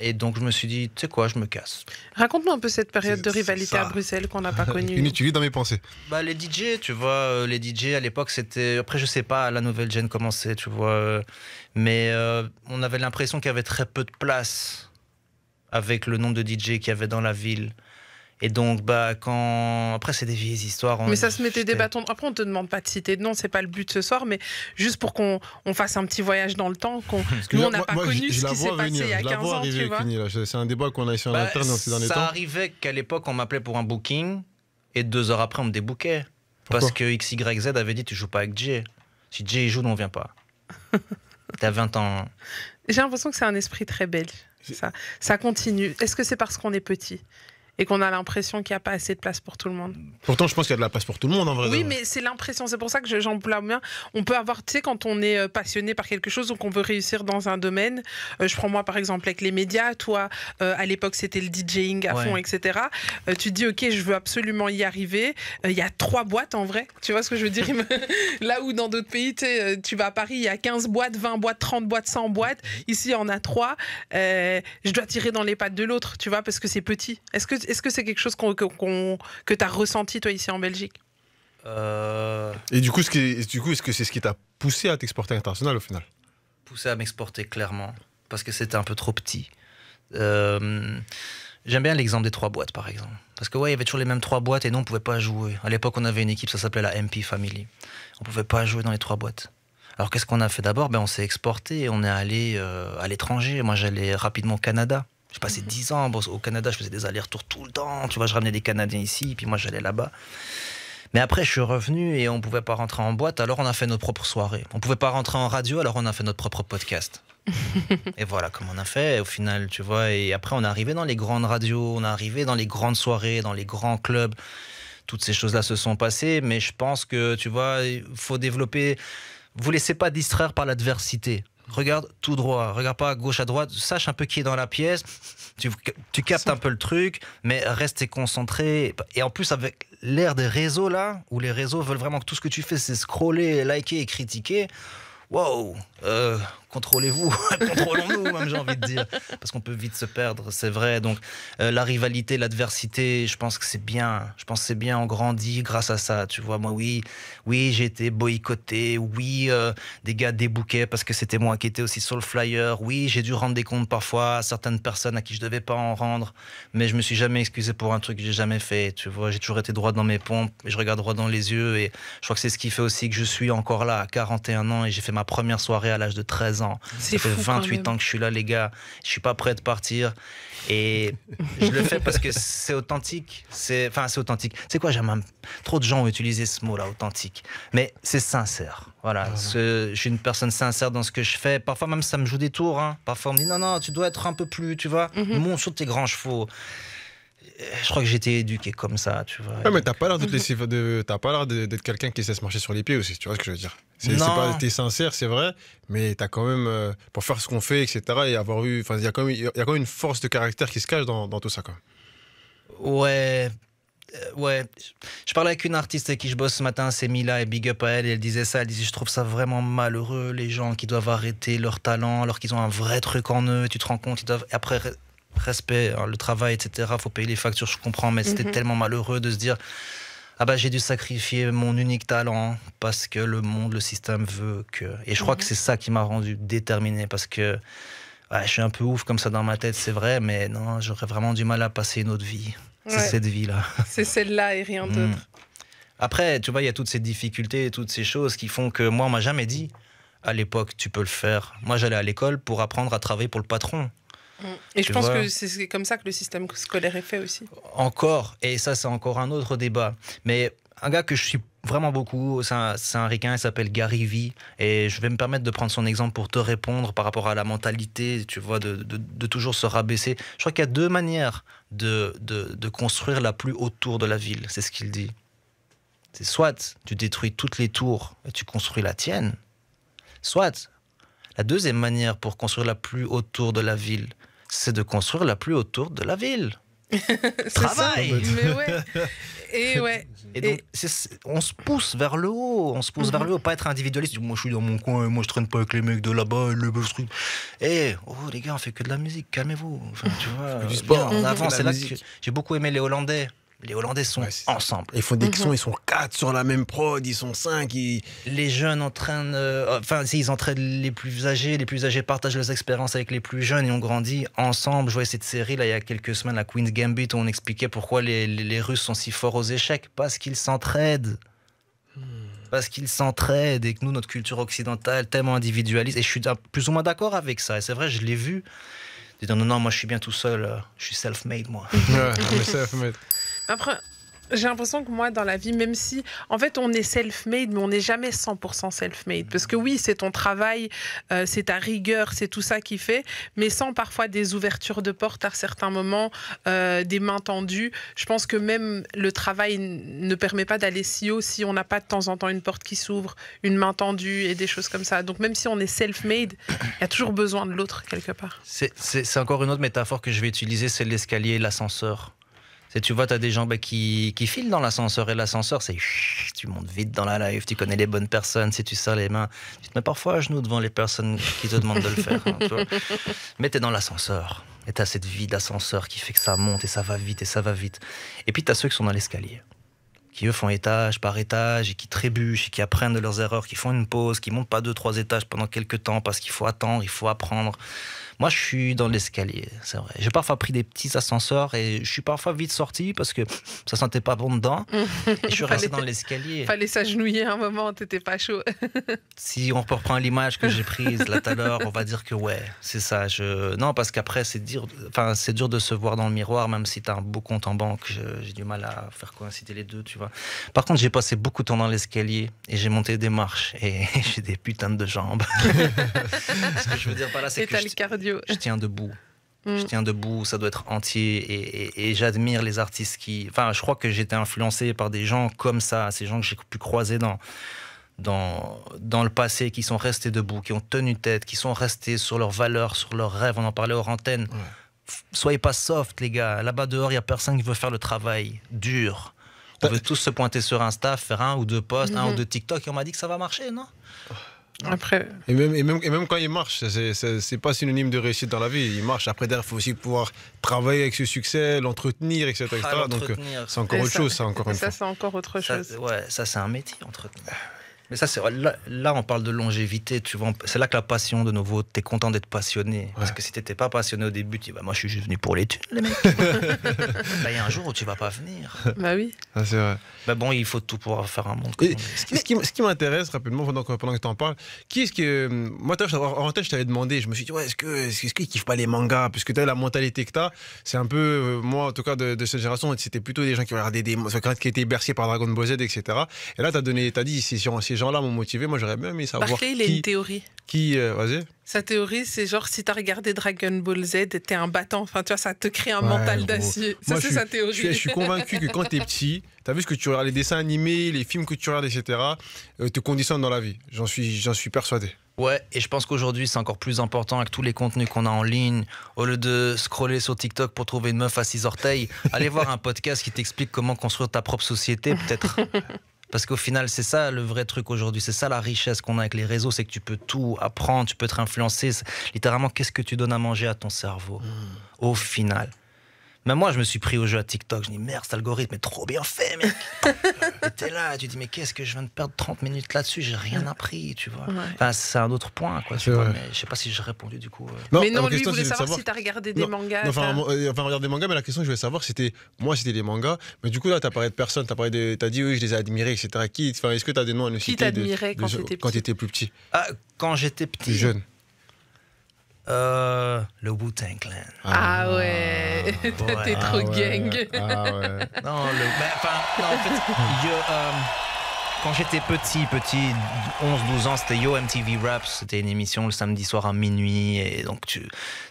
Et donc, je me suis dit, tu sais quoi, je me casse. Raconte-nous un peu cette période de rivalité à Bruxelles qu'on n'a pas connue. Inutile dans mes pensées. Les DJ, tu vois, les DJ à l'époque, c'était... Après, je sais pas, la nouvelle gen commençait, tu vois. Mais on avait l'impression qu'il y avait très peu de place avec le nombre de DJ qu'il y avait dans la ville. Et donc, après, c'est des vieilles histoires. Mais ça se mettait des bâtons. Après, on te demande pas de citer de nom, c'est pas le but ce soir, mais juste pour qu'on fasse un petit voyage dans le temps. Nous, on n'a pas connu ce qui s'est passé il y a 15 ans, tu vois. C'est un débat qu'on a ici en interne dans ces derniers temps. Ça arrivait qu'à l'époque, on m'appelait pour un booking, et 2 heures après, on me débookait. Parce que XYZ avait dit tu joues pas avec Jay. Si Jay joue, on vient pas. T'as 20 ans. J'ai l'impression que c'est un esprit très belge. Ça continue. Est-ce que c'est parce qu'on est petit et qu'on a l'impression qu'il n'y a pas assez de place pour tout le monde? Pourtant, je pense qu'il y a de la place pour tout le monde en vrai. Oui, mais c'est l'impression. C'est pour ça que j'emploie bien. On peut avoir, tu sais, quand on est passionné par quelque chose ou qu'on veut réussir dans un domaine. Je prends moi par exemple avec les médias. Toi, à l'époque, c'était le DJing à fond, etc. Tu te dis, ok, je veux absolument y arriver. Il y a 3 boîtes en vrai. Tu vois ce que je veux dire? Là où dans d'autres pays, tu vas à Paris, il y a 15 boîtes, 20 boîtes, 30 boîtes, 100 boîtes. Ici, il y en a 3. Je dois tirer dans les pattes de l'autre, tu vois, parce que c'est petit. Est-ce que c'est quelque chose que tu as ressenti, toi, ici en Belgique? Et du coup, est-ce que c'est ce qui t'a poussé à t'exporter à l'international au final? Poussé à m'exporter, clairement. Parce que c'était un peu trop petit. J'aime bien l'exemple des 3 boîtes, par exemple. Parce que, il y avait toujours les mêmes 3 boîtes et nous, on ne pouvait pas jouer. À l'époque, on avait une équipe, ça s'appelait la MP Family. On ne pouvait pas jouer dans les 3 boîtes. Alors, qu'est-ce qu'on a fait d'abord? On s'est exporté et on est allé à l'étranger. Moi, j'allais rapidement au Canada. J'ai passé 10 ans au Canada, je faisais des allers-retours tout le temps. Tu vois, je ramenais des Canadiens ici, puis moi, j'allais là-bas. Mais après, je suis revenu et on ne pouvait pas rentrer en boîte, alors on a fait notre propre soirée. On ne pouvait pas rentrer en radio, alors on a fait notre propre podcast. Et voilà comme on a fait, au final, tu vois. Et après, on est arrivé dans les grandes radios, on est arrivé dans les grandes soirées, dans les grands clubs. Toutes ces choses-là se sont passées, mais je pense que, tu vois, il faut développer... Vous laissez pas distraire par l'adversité. Regarde tout droit, regarde pas à gauche, à droite, sache un peu qui est dans la pièce, tu captes un peu le truc, mais restez concentré. Et en plus, avec l'ère des réseaux là, où les réseaux veulent vraiment que tout ce que tu fais, c'est scroller, liker et critiquer, wow, contrôlez-vous, contrôlons-nous, même j'ai envie de dire, parce qu'on peut vite se perdre, c'est vrai. Donc la rivalité, l'adversité, je pense que c'est bien. Je pense que c'est bien, on grandit grâce à ça. Tu vois, moi, oui, j'ai été boycotté. Oui, des gars débouquaient parce que c'était moi qui étais aussi sur le flyer. Oui, j'ai dû rendre des comptes parfois à certaines personnes à qui je devais pas en rendre, mais je me suis jamais excusé pour un truc que j'ai jamais fait. Tu vois, j'ai toujours été droit dans mes pompes et je regarde droit dans les yeux. Et je crois que c'est ce qui fait aussi que je suis encore là à 41 ans et j'ai fait ma première soirée à l'âge de 13 ans. Ça fait 28 ans que je suis là, les gars. Je suis pas prêt de partir. Et je le fais parce que c'est authentique. C'est authentique. C'est quoi, trop de gens ont utilisé ce mot-là, authentique. Mais c'est sincère. Voilà. Je suis une personne sincère dans ce que je fais. Parfois même, ça me joue des tours. Hein. Parfois, on me dit non, tu dois être un peu plus, tu vois. Monte sur tes grands chevaux. Je crois que j'ai été éduqué comme ça, tu vois. Ouais, mais t'as pas l'air d'être quelqu'un qui sait se marcher sur les pieds aussi, tu vois ce que je veux dire. T'es sincère, c'est vrai, mais t'as quand même, pour faire ce qu'on fait, etc., et avoir eu, il y a quand même une force de caractère qui se cache dans tout ça, quand même. Ouais. Je parlais avec une artiste avec qui je bosse ce matin, c'est Mila, et big up à elle, et elle disait ça, elle disait, je trouve ça vraiment malheureux, les gens qui doivent arrêter leur talent alors qu'ils ont un vrai truc en eux, tu te rends compte, ils doivent, après... Respect, hein, le travail, etc. Faut payer les factures, je comprends, mais c'était tellement malheureux de se dire j'ai dû sacrifier mon unique talent parce que le système veut que. Et je crois que c'est ça qui m'a rendu déterminé parce que je suis un peu ouf comme ça dans ma tête, c'est vrai, mais non, j'aurais vraiment du mal à passer une autre vie. C'est cette vie-là. C'est celle-là et rien d'autre. Après, tu vois, il y a toutes ces difficultés, toutes ces choses qui font que moi, on m'a jamais dit à l'époque, tu peux le faire. Moi, j'allais à l'école pour apprendre à travailler pour le patron. Et je pense que c'est comme ça que le système scolaire est fait aussi. Encore, et ça c'est encore un autre débat. Mais un gars que je suis vraiment beaucoup, c'est un ricain, il s'appelle Gary Vee, et je vais me permettre de prendre son exemple pour te répondre par rapport à la mentalité, tu vois, de toujours se rabaisser. Je crois qu'il y a 2 manières de construire la plus haute tour de la ville, c'est ce qu'il dit. C'est soit tu détruis toutes les tours et tu construis la tienne, soit la deuxième manière pour construire la plus haute tour de la ville, c'est de construire la plus haute tour de la ville. Travail. Et donc, on se pousse vers le haut. On se pousse vers le haut, pas être individualiste. Moi, je suis dans mon coin, moi, je traîne pas avec les mecs de là-bas. Les gars, on fait que de la musique, calmez-vous. Enfin, tu vois, du sport. En avant, c'est là que j'ai beaucoup aimé les Hollandais. Les Hollandais sont ensemble. Ils font des sons, ils sont 4 sur la même prod, ils sont 5. Les jeunes entraînent... ils entraînent les plus âgés. Les plus âgés partagent leurs expériences avec les plus jeunes et ont grandi ensemble. Je voyais cette série, là, il y a quelques semaines, la Queen's Gambit, où on expliquait pourquoi les Russes sont si forts aux échecs. Parce qu'ils s'entraident. Parce qu'ils s'entraident et que nous, notre culture occidentale, tellement individualiste. Et je suis plus ou moins d'accord avec ça. Et c'est vrai, je l'ai vu. Non, moi, je suis bien tout seul. Je suis self-made, moi. Ouais, self-made. Après, J'ai l'impression que moi, dans la vie, même si, en fait, on est self-made, mais on n'est jamais 100% self-made. Parce que oui, c'est ton travail, c'est ta rigueur, c'est tout ça qui fait, mais sans parfois des ouvertures de porte à certains moments, des mains tendues. Je pense que même le travail ne permet pas d'aller si haut si on n'a pas de temps en temps une porte qui s'ouvre, une main tendue et des choses comme ça. Donc même si on est self-made, il y a toujours besoin de l'autre quelque part. C'est encore une autre métaphore que je vais utiliser, c'est l'escalier et l'ascenseur. Tu vois, tu as des gens qui filent dans l'ascenseur, et l'ascenseur, c'est tu montes vite dans la life, tu connais les bonnes personnes, si tu serres les mains, tu te mets parfois à genoux devant les personnes qui te demandent de le faire. Hein, tu vois. Mais tu es dans l'ascenseur, et tu as cette vie d'ascenseur qui fait que ça monte, et ça va vite, et ça va vite. Et puis tu as ceux qui sont dans l'escalier, qui eux font étage par étage, et qui trébuchent, et qui apprennent de leurs erreurs, qui font une pause, qui montent pas 2-3 étages pendant quelques temps, parce qu'il faut attendre, il faut apprendre. Moi, je suis dans l'escalier, c'est vrai. J'ai parfois pris des petits ascenseurs et je suis parfois vite sorti parce que ça sentait pas bon dedans. Et je suis resté dans l'escalier. Fallait s'agenouiller un moment, t'étais pas chaud. Si on reprend l'image que j'ai prise là tout à l'heure, on va dire que ouais, c'est ça. Non, parce qu'après, c'est dur de se voir dans le miroir, même si t'as un beau compte en banque. J'ai du mal à faire coïncider les deux, tu vois. Par contre, j'ai passé beaucoup de temps dans l'escalier et j'ai monté des marches et j'ai des putains de jambes. Ce que je veux dire par là, c'est que je tiens debout. Je tiens debout, ça doit être entier. Et j'admire les artistes qui... Enfin, je crois que j'étais influencé par des gens comme ça, ces gens que j'ai pu croiser dans le passé, qui sont restés debout, qui ont tenu tête, qui sont restés sur leurs valeurs, sur leurs rêves. On en parlait hors antenne. Ouais. Soyez pas soft, les gars. Là-bas dehors, il n'y a personne qui veut faire le travail dur. On veut tous se pointer sur Insta, faire 1 ou 2 posts, 1 ou 2 TikTok, et on m'a dit que ça va marcher, non ? Après... Et même quand il marche, c'est pas synonyme de réussite dans la vie. Il marche. Après, derrière, il faut aussi pouvoir travailler avec ce succès, l'entretenir, etc. Donc, c'est encore autre chose. Ça, c'est encore autre chose. Ouais, ça, c'est un métier, entretenir. Mais ça, là, on parle de longévité, tu vois. C'est là que la passion, de nouveau, t'es content d'être passionné. Ouais. Parce que si t'étais pas passionné au début, tu dis, bah, moi, je suis juste venu pour les thunes, les mecs. Bah, il y a un jour où tu vas pas venir. Bah oui. Ah, c'est vrai. Bah bon, il faut tout pouvoir faire un monde. Ce qui m'intéresse rapidement pendant que tu en parles, qui est-ce que. Moi, en tête, je t'avais demandé, je me suis dit, ouais, est-ce qu'ils kiffent pas les mangas? Parce que tu as la mentalité que tu as, c'est un peu. Moi, en tout cas, de cette génération, c'était plutôt des gens qui regardaient qui étaient bercés par Dragon Ball Z, etc. Et là, t'as dit, ces gens-là m'ont motivé. Moi, j'aurais bien aimé savoir. Barclay, il a une théorie. Vas-y. Sa théorie, c'est genre, si t'as regardé Dragon Ball Z, t'es un battant. Enfin, tu vois, ça te crée un mental d'acier. Ça, c'est sa théorie. Je suis convaincu que quand t'es petit, t'as vu ce que tu regardes, les dessins animés, les films que tu regardes, etc., te conditionnent dans la vie. J'en suis persuadé. Ouais, et je pense qu'aujourd'hui, c'est encore plus important avec tous les contenus qu'on a en ligne. Au lieu de scroller sur TikTok pour trouver une meuf à 6 orteils, allez voir un podcast qui t'explique comment construire ta propre société, peut-être. Parce qu'au final, c'est ça le vrai truc aujourd'hui. C'est ça la richesse qu'on a avec les réseaux, c'est que tu peux tout apprendre, tu peux être influencé. Littéralement, qu'est-ce que tu donnes à manger à ton cerveau au final? Même moi, je me suis pris au jeu à TikTok. Je me dis, merde, cet algorithme est trop bien fait, mec. Et t'es là, tu te dis, mais qu'est-ce que je viens de perdre 30 minutes là-dessus? J'ai rien appris, tu vois. Ouais. Enfin, c'est un autre point, quoi. Tu vois, mais je sais pas si j'ai répondu du coup. Non, mais non, lui, il voulait savoir si t'as regardé des mangas. Enfin, regarder des mangas, mais la question que je voulais savoir, c'était les mangas. Mais du coup, là, t'as parlé de personnes, t'as dit, oui, je les ai admirés, etc. Est-ce que t'as des noms à nous citer? Qui t'admirait quand t'étais petit? Ah, quand j'étais petit. Plus jeune. Le Wu-Tang Clan. Ah ouais, t'es trop gang. Ah ouais. Non, en fait, quand j'étais petit, 11-12 ans, c'était Yo MTV Raps. C'était une émission le samedi soir à minuit. Et donc,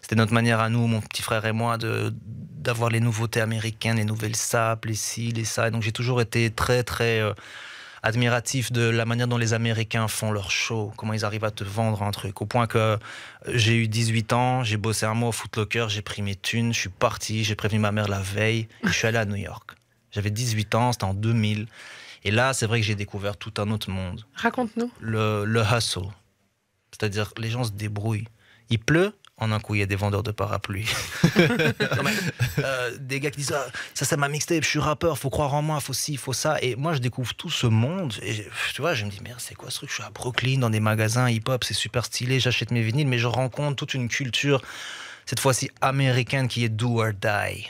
c'était notre manière à nous, mon petit frère et moi, d'avoir les nouveautés américaines, les nouvelles sapes, les ci, les ça. Et donc, j'ai toujours été très, très admiratif de la manière dont les Américains font leur show, comment ils arrivent à te vendre un truc. Au point que j'ai eu 18 ans, j'ai bossé un mois au Foot Locker, j'ai pris mes thunes, je suis parti, j'ai prévenu ma mère la veille, et je suis allé à New York. J'avais 18 ans, c'était en 2000. Et là, c'est vrai que j'ai découvert tout un autre monde. Raconte-nous. Le hustle. C'est-à-dire, les gens se débrouillent. Il pleut, en un coup, il y a des vendeurs de parapluies. Non, mais, des gars qui disent ça c'est ma mixtape, je suis rappeur, faut croire en moi, faut ci, faut ça. Et moi, je découvre tout ce monde. Et tu vois, je me dis, merde, c'est quoi ce truc? Je suis à Brooklyn, dans des magasins hip-hop, c'est super stylé, j'achète mes vinyles, mais je rencontre toute une culture, cette fois-ci américaine, qui est do or die.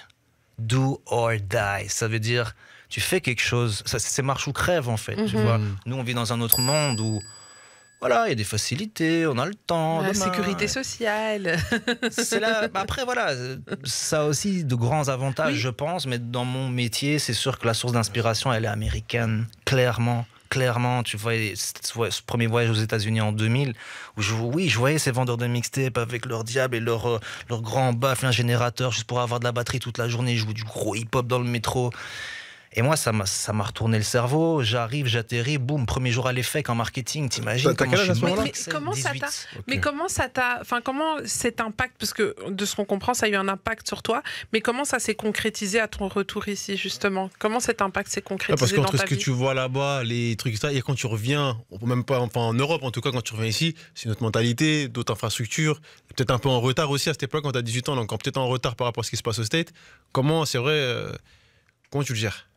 Do or die. Ça veut dire, tu fais quelque chose, c'est marche ou crève, en fait. Tu vois, nous, on vit dans un autre monde où Voilà, il y a des facilités, on a le temps. La demain. sécurité sociale. C'est là. Après, voilà, ça a aussi de grands avantages, je pense, mais dans mon métier, c'est sûr que la source d'inspiration, elle est américaine, clairement. Clairement, tu vois, ce premier voyage aux États-Unis en 2000, où je voyais ces vendeurs de mixtape avec leur diable et leur grand baffle, un générateur, juste pour avoir de la batterie toute la journée, ils jouent du gros hip-hop dans le métro. Et moi, ça m'a retourné le cerveau. J'arrive, j'atterris, boum, premier jour à l'EFEC en marketing. T'imagines comment je suis matrixé, mais comment ça t'a, enfin comment cet impact, parce que de ce qu'on comprend, ça a eu un impact sur toi. Mais comment ça s'est concrétisé à ton retour ici, justement? Comment cet impact s'est concrétisé parce dans ta vie? Parce que ce que tu vois là-bas, les trucs ça, et quand tu reviens, même pas, enfin en Europe en tout cas, quand tu reviens ici, c'est une autre mentalité, d'autres infrastructures, peut-être un peu en retard aussi à cette époque quand tu as 18 ans, donc peut-être en retard par rapport à ce qui se passe au States. Comment, c'est vrai, comment tu le gères?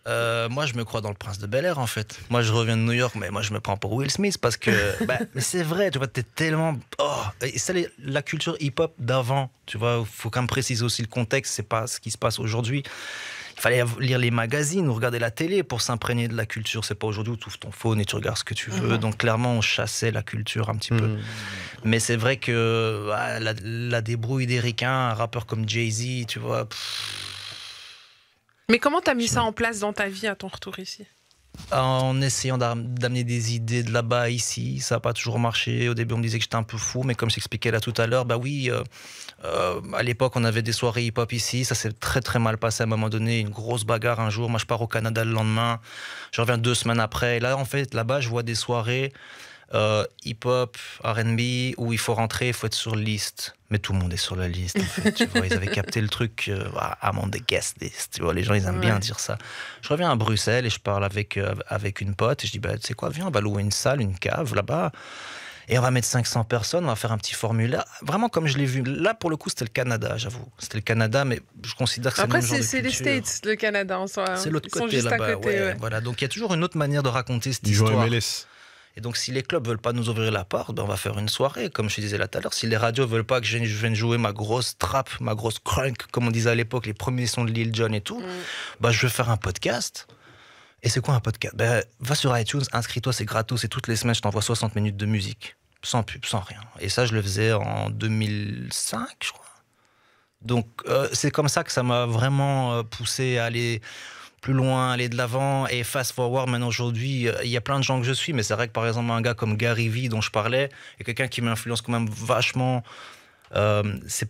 Moi, je me crois dans le Prince de Bel-Air, en fait. Moi, je reviens de New York, mais moi, je me prends pour Will Smith parce que mais c'est vrai, tu vois, t'es tellement. Et c'est la culture hip-hop d'avant, tu vois. Il faut quand même préciser aussi le contexte, c'est pas ce qui se passe aujourd'hui. Il fallait lire les magazines ou regarder la télé pour s'imprégner de la culture. C'est pas aujourd'hui où tu ouvres ton phone et tu regardes ce que tu veux. Donc, clairement, on chassait la culture un petit peu. Mais c'est vrai que la débrouille des ricains, un rappeur comme Jay-Z, tu vois. Mais comment t'as mis ça en place dans ta vie à ton retour ici? En essayant d'amener des idées de là-bas ici, ça n'a pas toujours marché. Au début, on me disait que j'étais un peu fou, mais comme je t'expliquais là tout à l'heure, bah oui, à l'époque, on avait des soirées hip-hop ici. Ça s'est très très mal passé à un moment donné. Une grosse bagarre un jour. Moi, je pars au Canada le lendemain. Je reviens 2 semaines après. Et là, en fait, là-bas, je vois des soirées hip-hop, R&B, où il faut rentrer, il faut être sur liste. Mais tout le monde est sur la liste, en fait. Tu vois, ils avaient capté le truc, I'm on the guest list. Tu vois, les gens, ils aiment bien dire ça. Je reviens à Bruxelles et je parle avec une pote. Et je dis, bah, tu sais quoi, viens, on va louer une salle, une cave là-bas. Et on va mettre 500 personnes, on va faire un petit formulaire. Vraiment comme je l'ai vu. Là, pour le coup, c'était le Canada, j'avoue. C'était le Canada, mais je considère que c'est le même genre de culture. Après, c'est les States, le Canada, en soi. C'est l'autre côté, là-bas. Ouais. Voilà. Donc, il y a toujours une autre manière de raconter cette histoire. Ils jouent MLS. Et donc, si les clubs veulent pas nous ouvrir la porte, ben on va faire une soirée, comme je te disais là tout à l'heure. Si les radios veulent pas que je vienne jouer ma grosse trap, ma grosse crunk, comme on disait à l'époque, les premiers sons de Lil Jon et tout, bah, je vais faire un podcast. Et c'est quoi un podcast? Ben, va sur iTunes, inscris-toi, c'est gratos, et toutes les semaines, je t'envoie 60 minutes de musique. Sans pub, sans rien. Et ça, je le faisais en 2005, je crois. Donc, c'est comme ça que ça m'a vraiment poussé à aller plus loin, aller de l'avant. Et fast forward, maintenant aujourd'hui, il y a plein de gens que je suis, mais c'est vrai que par exemple, un gars comme Gary Vee, dont je parlais, est quelqu'un qui m'influence quand même vachement. Ce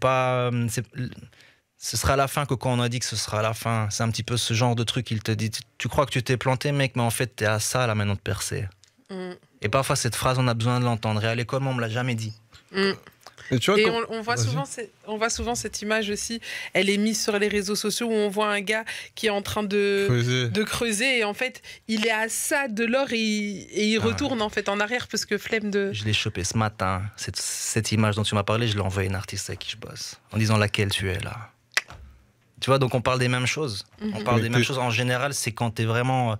sera à la fin que quand on a dit que ce sera à la fin, c'est un petit peu ce genre de truc. Il te dit, tu crois que tu t'es planté, mec, mais en fait, t'es à ça là maintenant de percer. Et parfois, cette phrase, on a besoin de l'entendre. Et à l'école, on me l'a jamais dit. Et, tu vois, et on voit souvent cette image aussi. Elle est mise sur les réseaux sociaux où on voit un gars qui est en train de creuser. Et en fait, il est à ça de l'or et il retourne en fait en arrière parce que flemme de... Je l'ai chopé ce matin. Cette image dont tu m'as parlé, je l'ai envoyé à une artiste avec qui je bosse. En disant laquelle tu es là. Tu vois, donc on parle des mêmes choses. On parle des mêmes choses. En général, c'est quand t'es vraiment...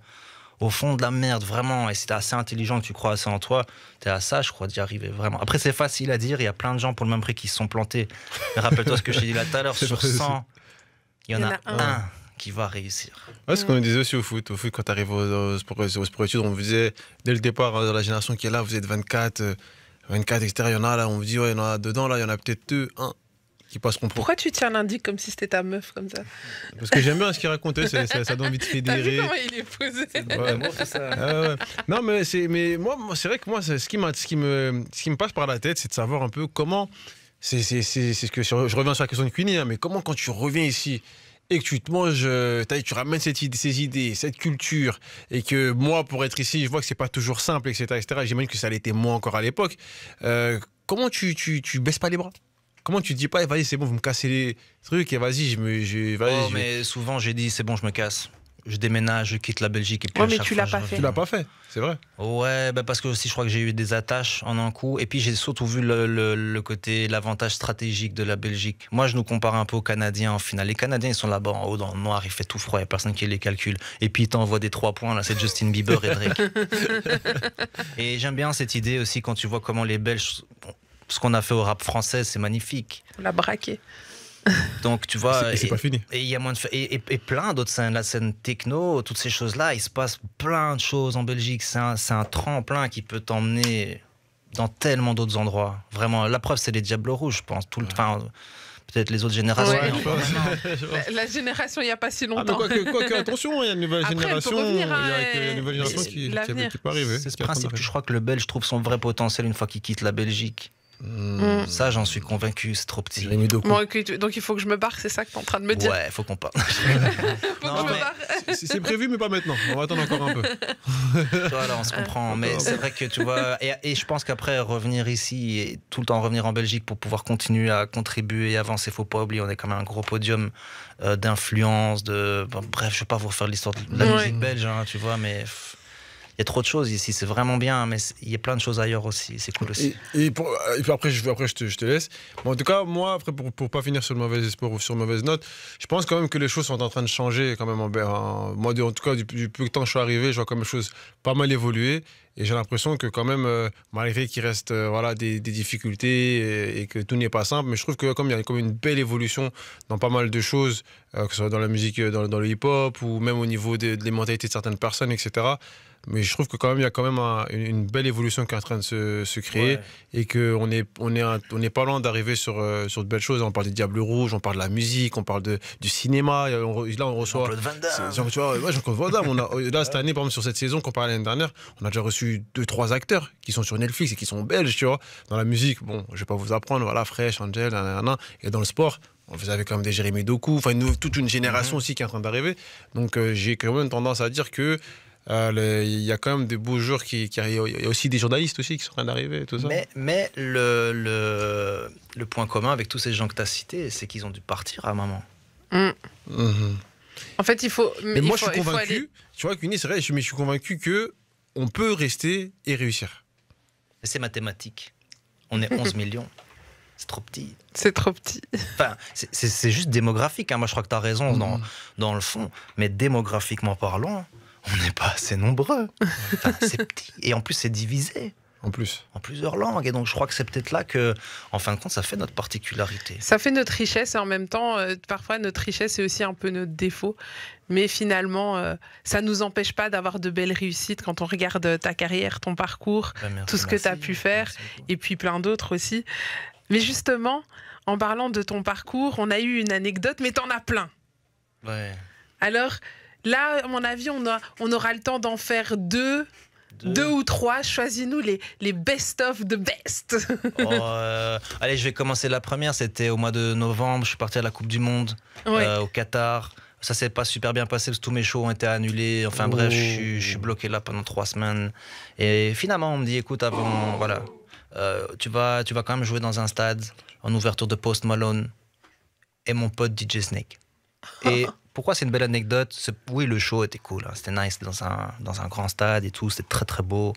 au fond de la merde, vraiment, et si t'es assez intelligent, que tu crois assez en toi, t'es à ça, je crois, d'y arriver, vraiment. Après, c'est facile à dire, il y a plein de gens pour le même prix qui se sont plantés. Mais rappelle-toi ce que je t'ai dit là tout à l'heure, sur 100, il y en a un qui va réussir. Ouais, ce qu'on disait aussi au foot, quand t'arrives aux sport-études, on vous disait, dès le départ, dans la génération qui est là, vous êtes 24, etc., il y en a là, on vous dit, ouais, il y en a dedans, là, il y en a peut-être 2, 1. Qui passeront pour. Pourquoi tu tiens l'indice comme si c'était ta meuf comme ça? Parce que j'aime bien ce qu'il racontait, ça donne envie de fédérer. T'as vu comment il est posé? Non, mais moi, c'est vrai que moi, ce qui me passe par la tête, c'est de savoir un peu comment. C'est ce que je reviens sur la question de Queenie, hein, mais comment quand tu reviens ici et que tu te manges, tu ramènes ces idées, cette culture, et que moi, pour être ici, je vois que c'est pas toujours simple, etc. J'imagine que ça l'était moins encore à l'époque. Comment tu baisses pas les bras? Comment tu te dis pas, vas-y, c'est bon, vous me cassez les trucs et vas-y, mais souvent j'ai dit, c'est bon, je me casse. Je déménage, je quitte la Belgique. Et puis mais tu l'as pas fait. Tu l'as pas fait, c'est vrai. Ouais, parce que aussi je crois que j'ai eu des attaches en un coup. Et puis j'ai surtout vu le côté, l'avantage stratégique de la Belgique. Moi, je nous compare un peu aux Canadiens en finale. Les Canadiens, ils sont là-bas en haut dans le noir, il fait tout froid, il n'y a personne qui les calcule. Et puis ils t'envoient des 3 points, là, c'est Justin Bieber et Drake. Et j'aime bien cette idée aussi quand tu vois comment les Belges... Ce qu'on a fait au rap français, c'est magnifique. On l'a braqué. Donc, tu vois... c'est pas fini. Et il y a moins de... et plein d'autres scènes. La scène techno, toutes ces choses-là, il se passe plein de choses en Belgique. C'est un tremplin qui peut t'emmener dans tellement d'autres endroits. Vraiment, la preuve, c'est les Diables Rouges, je pense. Peut-être les autres générations. Ouais. La génération, il n'y a pas si longtemps. Quoique, attention, il y a une nouvelle génération. Il y a une nouvelle génération qui peut arriver. C'est ce principe. Je crois que le Belge trouve son vrai potentiel une fois qu'il quitte la Belgique. Ça, j'en suis convaincu, c'est trop petit. Bon, donc il faut que je me barre, c'est ça que tu es en train de me dire? Ouais, il faut qu'on parte. C'est prévu, mais pas maintenant. On va attendre encore un peu. Voilà, on se comprend. Mais c'est vrai que tu vois, et je pense qu'après, revenir ici et tout le temps revenir en Belgique pour pouvoir continuer à contribuer et avancer, faut pas oublier, on est quand même un gros podium d'influence, bref, je vais pas vous refaire l'histoire de la musique belge, hein, tu vois, mais. Il y a trop de choses ici, c'est vraiment bien, mais il y a plein de choses ailleurs aussi, c'est cool aussi. Et puis après, je te laisse. Bon, en tout cas, moi, après, pour pas finir sur le mauvais espoir ou sur une mauvaise note, je pense quand même que les choses sont en train de changer quand même. Moi, en tout cas, du peu de temps que je suis arrivé, je vois quand même les choses pas mal évoluer. Et j'ai l'impression que quand même, malgré qu'il reste des difficultés et que tout n'est pas simple, mais je trouve que comme il y a comme une belle évolution dans pas mal de choses, que ce soit dans la musique, dans le hip-hop ou même au niveau des mentalités de certaines personnes, etc. Mais je trouve que quand même il y a quand même une belle évolution qui est en train de se créer et qu'on est pas loin d'arriver sur de belles choses. On parle des Diables Rouges, on parle de la musique, on parle du cinéma. Là, on reçoit Jean-Claude Van Damme. Tu vois, Jean-Claude Van Damme. Là, cette année, par exemple, sur cette saison qu'on parlait l'année dernière, on a déjà reçu 2-3 acteurs qui sont sur Netflix et qui sont belges, tu vois. Dans la musique, bon, je vais pas vous apprendre, voilà, Fresh, Angel, nanana. Et dans le sport, vous avez quand même des Jérémy Doku, enfin toute une génération aussi qui est en train d'arriver. Donc j'ai quand même tendance à dire que il y a quand même des beaux jours qui arrivent. Il y a aussi des journalistes aussi qui sont en train d'arriver, tout ça. Mais le point commun avec tous ces gens que tu as cités, c'est qu'ils ont dû partir à un moment. En fait, il faut. Mais moi, je suis convaincu. Tu vois, Cuny, c'est vrai, mais je suis convaincu que on peut rester et réussir. C'est mathématique. On est 11 millions. C'est trop petit. C'est trop petit. Enfin, c'est juste démographique. Hein. Moi, je crois que tu as raison dans le fond. Mais démographiquement parlant, on n'est pas assez nombreux. Enfin, c'est petit. Et en plus, c'est divisé. En plusieurs langues. Et donc, je crois que c'est peut-être là que, en fin de compte, ça fait notre particularité. Ça fait notre richesse et en même temps, parfois, notre richesse est aussi un peu notre défaut. Mais finalement, ça ne nous empêche pas d'avoir de belles réussites quand on regarde ta carrière, ton parcours, tout ce que tu as pu faire et puis plein d'autres aussi. Mais justement, en parlant de ton parcours, on a eu une anecdote, mais t'en as plein. Ouais. Alors, là, à mon avis, on aura le temps d'en faire deux ou trois. Choisis-nous les best-of de best. Allez, je vais commencer la première. C'était au mois de novembre. Je suis parti à la Coupe du Monde au Qatar. Ça s'est pas super bien passé parce que tous mes shows ont été annulés. Enfin bref, je suis bloqué là pendant 3 semaines. Et finalement, on me dit, écoute, tu vas quand même jouer dans un stade en ouverture de Post Malone et mon pote DJ Snake. Et pourquoi c'est une belle anecdote? Oui, le show était cool, hein. C'était nice dans un grand stade et tout, c'était très très beau,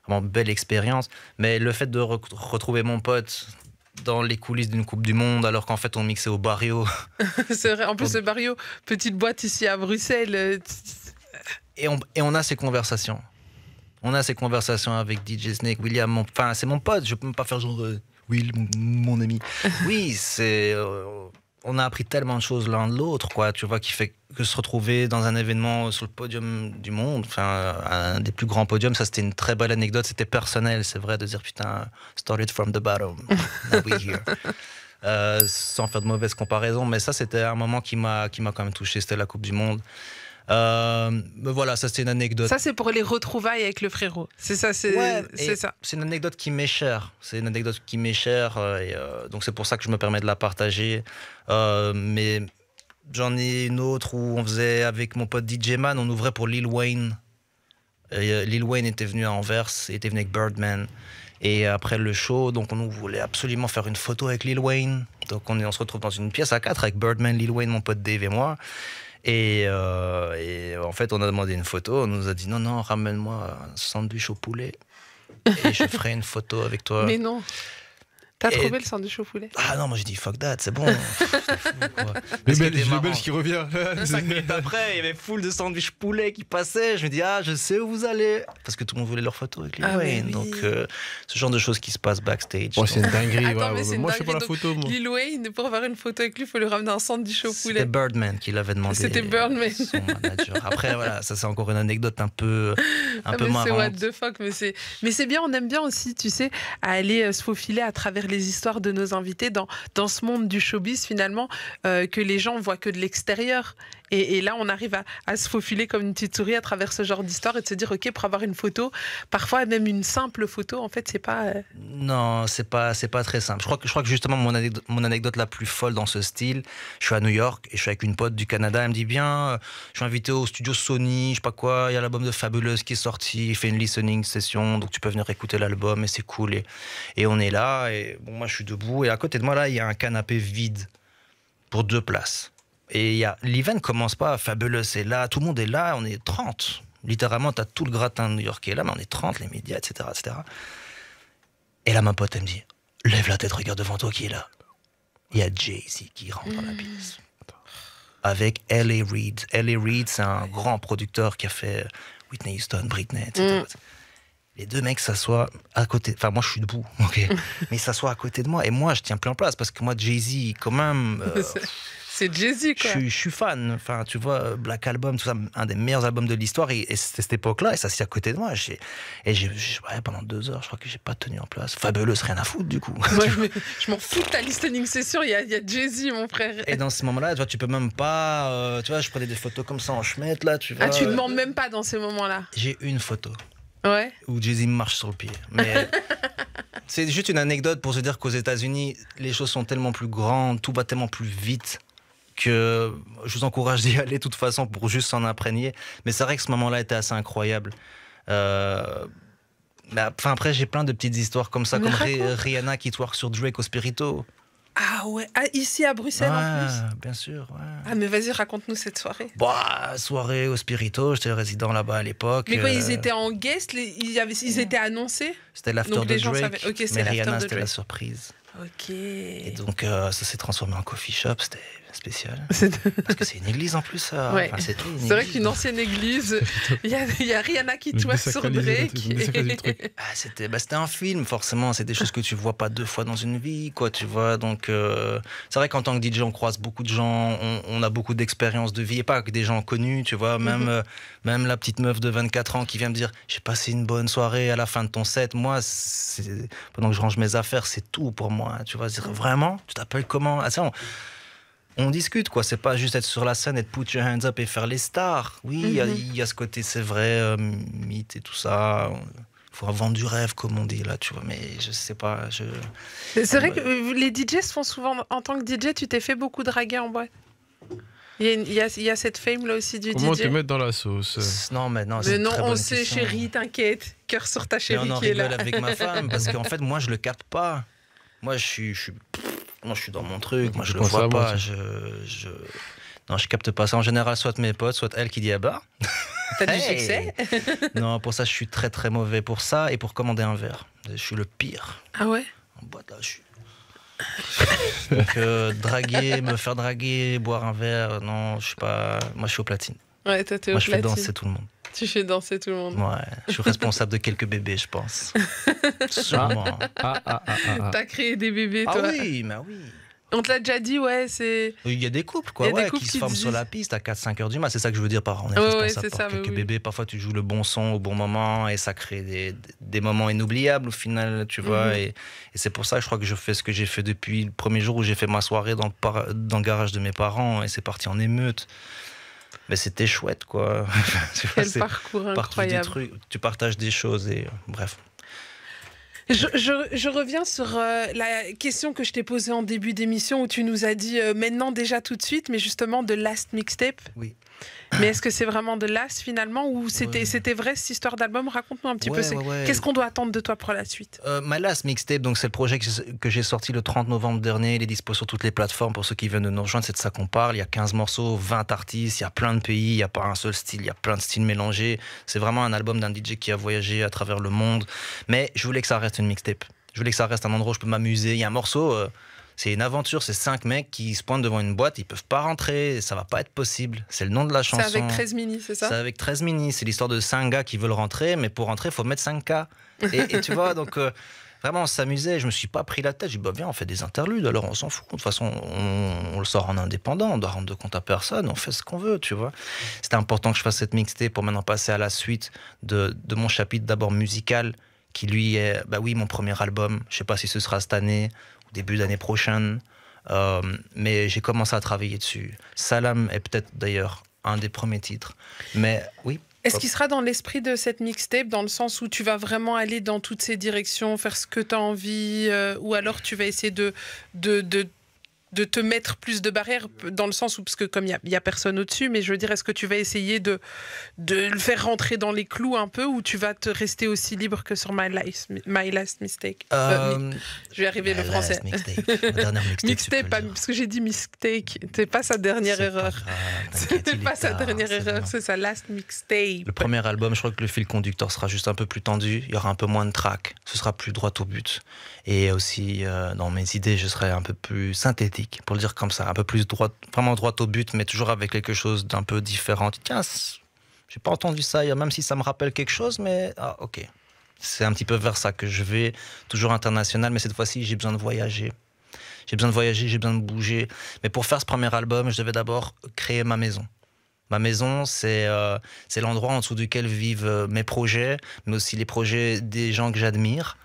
vraiment belle expérience. Mais le fait de retrouver mon pote dans les coulisses d'une Coupe du Monde alors qu'en fait on mixait au Barrio. C'est vrai, en plus le Barrio, petite boîte ici à Bruxelles. Et on a ces conversations. On a ces conversations avec DJ Snake, William, c'est mon pote, je peux pas faire genre Will, mon ami. Oui, on a appris tellement de choses l'un de l'autre, quoi, tu vois, qui fait que se retrouver dans un événement sur le podium du monde, un des plus grands podiums, ça c'était une très belle anecdote, c'était personnel, c'est vrai, de dire putain, started from the bottom, now we're here. Sans faire de mauvaise comparaison, mais ça c'était un moment qui m'a quand même touché, c'était la Coupe du Monde. Mais voilà, ça c'est une anecdote. Ça c'est pour les retrouvailles avec le frérot. C'est ça, c'est ça. C'est une anecdote qui m'est chère. C'est une anecdote qui m'est chère, donc c'est pour ça que je me permets de la partager. Mais j'en ai une autre où on faisait avec mon pote DJ Man, on ouvrait pour Lil Wayne. Lil Wayne était venu à Anvers, il était venu avec Birdman. Et après le show, donc on voulait absolument faire une photo avec Lil Wayne. Donc on se retrouve dans une pièce à 4 avec Birdman, Lil Wayne, mon pote Dave et moi. Et en fait, on a demandé une photo. On nous a dit non, ramène-moi un sandwich au poulet et je ferai une photo avec toi. Mais non. T'as trouvé le sandwich au poulet? Ah non, moi j'ai dit fuck that, c'est bon. Le Belge qui revient. 5 minutes après, il y avait full de sandwich poulet qui passaient. Je me dis, ah, je sais où vous allez. Parce que tout le monde voulait leur photo avec Lil Wayne. Oui. Donc, ce genre de choses qui se passent backstage. Oh, c'est une dinguerie. Attends, mais c'est une moi, je fais pas la dinguerie, photo. Moi. Lil Wayne, pour avoir une photo avec lui, il faut lui ramener un sandwich au poulet. C'était Birdman qui l'avait demandé. C'était Birdman. Son manager. Après, voilà, ça c'est encore une anecdote un peu mais marrante. c'est what the fuck, mais c'est bien, on aime bien aussi, tu sais, à aller se faufiler à travers les histoires de nos invités dans ce monde du showbiz finalement que les gens voient que de l'extérieur. Et là, on arrive à se faufiler comme une petite souris à travers ce genre d'histoire et de se dire, ok, pour avoir une photo, parfois même une simple photo, en fait, c'est pas... Non, c'est pas très simple. Je crois que justement, mon anecdote la plus folle dans ce style, je suis à New York et je suis avec une pote du Canada. Elle me dit, bien, je suis invité au studio Sony, je sais pas quoi, il y a l'album de Fabuleuse qui est sorti, il fait une listening session, donc tu peux venir écouter l'album et c'est cool. Et on est là, et bon, moi je suis debout, et à côté de moi, là, il y a un canapé vide pour 2 places. Et l'event commence pas, Fabuleuse est là, tout le monde est là, on est 30. Littéralement, t'as tout le gratin new-yorkais là, mais on est 30, les médias, etc., etc. Et là, ma pote, elle me dit, lève la tête, regarde devant toi qui est là. Il y a Jay-Z qui rentre dans la pièce. Avec L.A. Reid. L.A. Reid, c'est un grand producteur qui a fait Whitney Houston, Britney, etc. Les 2 mecs s'assoient à côté. Enfin, moi, je suis debout, ok. Mais ils s'assoient à côté de moi. Et moi, je tiens plus en place parce que moi, Jay-Z, quand même. C'est Jay-Z, quoi. Je suis fan. Enfin, tu vois, Black Album, tout ça, un des meilleurs albums de l'histoire. Et c'était cette époque-là. Et ça s'est à côté de moi. Pendant 2 heures, je crois que j'ai pas tenu en place. Fabuleuse, rien à foutre, du coup. Moi, je m'en fous de ta listening session. Il y a Jay-Z, mon frère. Et dans ce moment-là, tu vois, tu peux même pas. Tu vois, je prenais des photos comme ça en chemette, là. Tu vois, Ah, tu demandes même pas dans ces moments-là? J'ai une photo. Ouais. Où Jay-Z marche sur le pied. Mais c'est juste une anecdote pour se dire qu'aux États-Unis, les choses sont tellement plus grandes, tout va tellement plus vite que je vous encourage d'y aller de toute façon pour juste s'en imprégner. Mais c'est vrai que ce moment-là était assez incroyable. Après, j'ai plein de petites histoires comme ça, comme Rihanna qui twerk sur Drake au Spirito. Ah ouais, ici à Bruxelles en plus. Bien sûr, ouais. Ah mais vas-y, raconte-nous cette soirée. Soirée au Spirito, j'étais résident là-bas à l'époque. Mais quoi, ils étaient en guest, ils étaient annoncés? C'était l'after de Drake, Okay, mais Rihanna c'était la surprise. Ok. Et donc ça s'est transformé en coffee shop, c'était spécial. Parce que c'est une église en plus, ça. Ouais. Enfin, c'est vrai qu'une ancienne église, il y a Rihanna qui twerk sur Drake. C'était un film, forcément. C'est des choses que tu vois pas 2 fois dans une vie, quoi, tu vois. Donc c'est vrai qu'en tant que DJ, on croise beaucoup de gens, on a beaucoup d'expériences de vie, et pas que des gens connus, tu vois. Même la petite meuf de 24 ans qui vient me dire, j'ai passé une bonne soirée à la fin de ton set. Moi, pendant que je range mes affaires, c'est tout pour moi. Tu vois, dire, vraiment, tu t'appelles comment? On discute, quoi. C'est pas juste être sur la scène et de put your hands up et faire les stars. Oui, il y a ce côté, c'est vrai, mythe et tout ça. Il faut vendre du rêve, comme on dit, là, tu vois. Mais je sais pas. C'est vrai que les DJ se font souvent. En tant que DJ, tu t'es fait beaucoup draguer en boîte. Il y a cette fame là aussi du Comment DJ. te mettre dans la sauce? Non, mais non, mais non, très on bonne sait, question. chérie, t'inquiète. Cœur sur ta chérie mais on en qui est là. rigole avec ma femme, parce qu'en fait, moi, je le capte pas. Moi, je suis dans mon truc, moi je le vois pas, non, je capte pas ça. En général, soit mes potes, soit elle qui dit ah bah. T'as du succès? Non, pour ça, je suis très très mauvais pour ça et pour commander un verre. Je suis le pire. Ah ouais? En boîte là, je suis. Donc, draguer, me faire draguer, boire un verre, non, je suis pas. Moi, je suis au platine. Ouais, toi, t'es au platine. Moi, je fais danser tout le monde. Tu fais danser tout le monde. Ouais, je suis responsable de quelques bébés, je pense. Sûrement. T'as créé des bébés, toi? Ah oui, mais oui. On te l'a déjà dit, ouais, c'est... Il y a des couples, quoi, qui se forment sur la piste à 4-5 heures du mat. C'est ça que je veux dire par on est responsable pour quelques bébés. Parfois, tu joues le bon son au bon moment et ça crée des moments inoubliables au final, tu vois. Et c'est pour ça que je crois que je fais ce que j'ai fait depuis le premier jour où j'ai fait ma soirée dans le garage de mes parents et c'est parti en émeute. Mais c'était chouette, quoi. Quel parcours incroyable. Tu partages des choses et bref. Je reviens sur la question que je t'ai posée en début d'émission où tu nous as dit maintenant déjà tout de suite, mais justement de Last Mixtape. Oui. Mais est-ce que c'est vraiment de Last finalement ou c'était vrai cette histoire d'album? Raconte-nous un petit peu. Qu'est-ce qu'on doit attendre de toi pour la suite? My Last Mixtape, donc c'est le projet que j'ai sorti le 30 novembre dernier. Il est dispo sur toutes les plateformes pour ceux qui viennent de nous rejoindre. C'est de ça qu'on parle. Il y a 15 morceaux, 20 artistes, il y a plein de pays, il n'y a pas un seul style, il y a plein de styles mélangés. C'est vraiment un album d'un DJ qui a voyagé à travers le monde. Mais je voulais que ça reste une mixtape. Je voulais que ça reste un endroit où je peux m'amuser. Il y a un morceau, c'est une aventure, c'est 5 mecs qui se pointent devant une boîte, ils peuvent pas rentrer, ça va pas être possible. C'est le nom de la chanson. C'est avec 13 mini, c'est ça? C'est avec 13 mini, c'est l'histoire de 5 gars qui veulent rentrer, mais pour rentrer, il faut mettre 5K. Et tu vois, donc vraiment, on s'amusait, je me suis pas pris la tête, j'ai dit, bah viens, on fait des interludes, alors on s'en fout. De toute façon, on le sort en indépendant, on doit rendre de compte à personne, on fait ce qu'on veut, tu vois. C'était important que je fasse cette mixtape pour maintenant passer à la suite de mon chapitre d'abord musical, qui lui est, bah oui, mon premier album. Je sais pas si ce sera cette année ou début d'année prochaine, mais j'ai commencé à travailler dessus. Salam est peut-être d'ailleurs un des premiers titres, mais oui. Est-ce qu'il sera dans l'esprit de cette mixtape, dans le sens où tu vas vraiment aller dans toutes ces directions, faire ce que tu as envie, ou alors tu vas essayer de te mettre plus de barrières, dans le sens où, parce que comme il y a personne au-dessus, mais je veux dire, est-ce que tu vas essayer de le faire rentrer dans les clous un peu, ou tu vas te rester aussi libre que sur My Last Mistake? Je vais arriver le français. Mixtape, parce que j'ai dit mistake. C'est pas sa dernière erreur. C'est pas sa dernière erreur, c'est sa last mixtape. Le premier album, je crois que le fil conducteur sera juste un peu plus tendu. Il y aura un peu moins de tracks. Ce sera plus droit au but. Et aussi, dans mes idées, je serai un peu plus synthétique, pour le dire comme ça, un peu plus vraiment droit au but, mais toujours avec quelque chose d'un peu différent. Tiens, j'ai pas entendu ça, même si ça me rappelle quelque chose, mais ok. C'est un petit peu vers ça que je vais, toujours international, mais cette fois-ci, j'ai besoin de voyager. J'ai besoin de bouger. Mais pour faire ce premier album, je devais d'abord créer ma maison. Ma maison, c'est l'endroit en dessous duquel vivent mes projets, mais aussi les projets des gens que j'admire,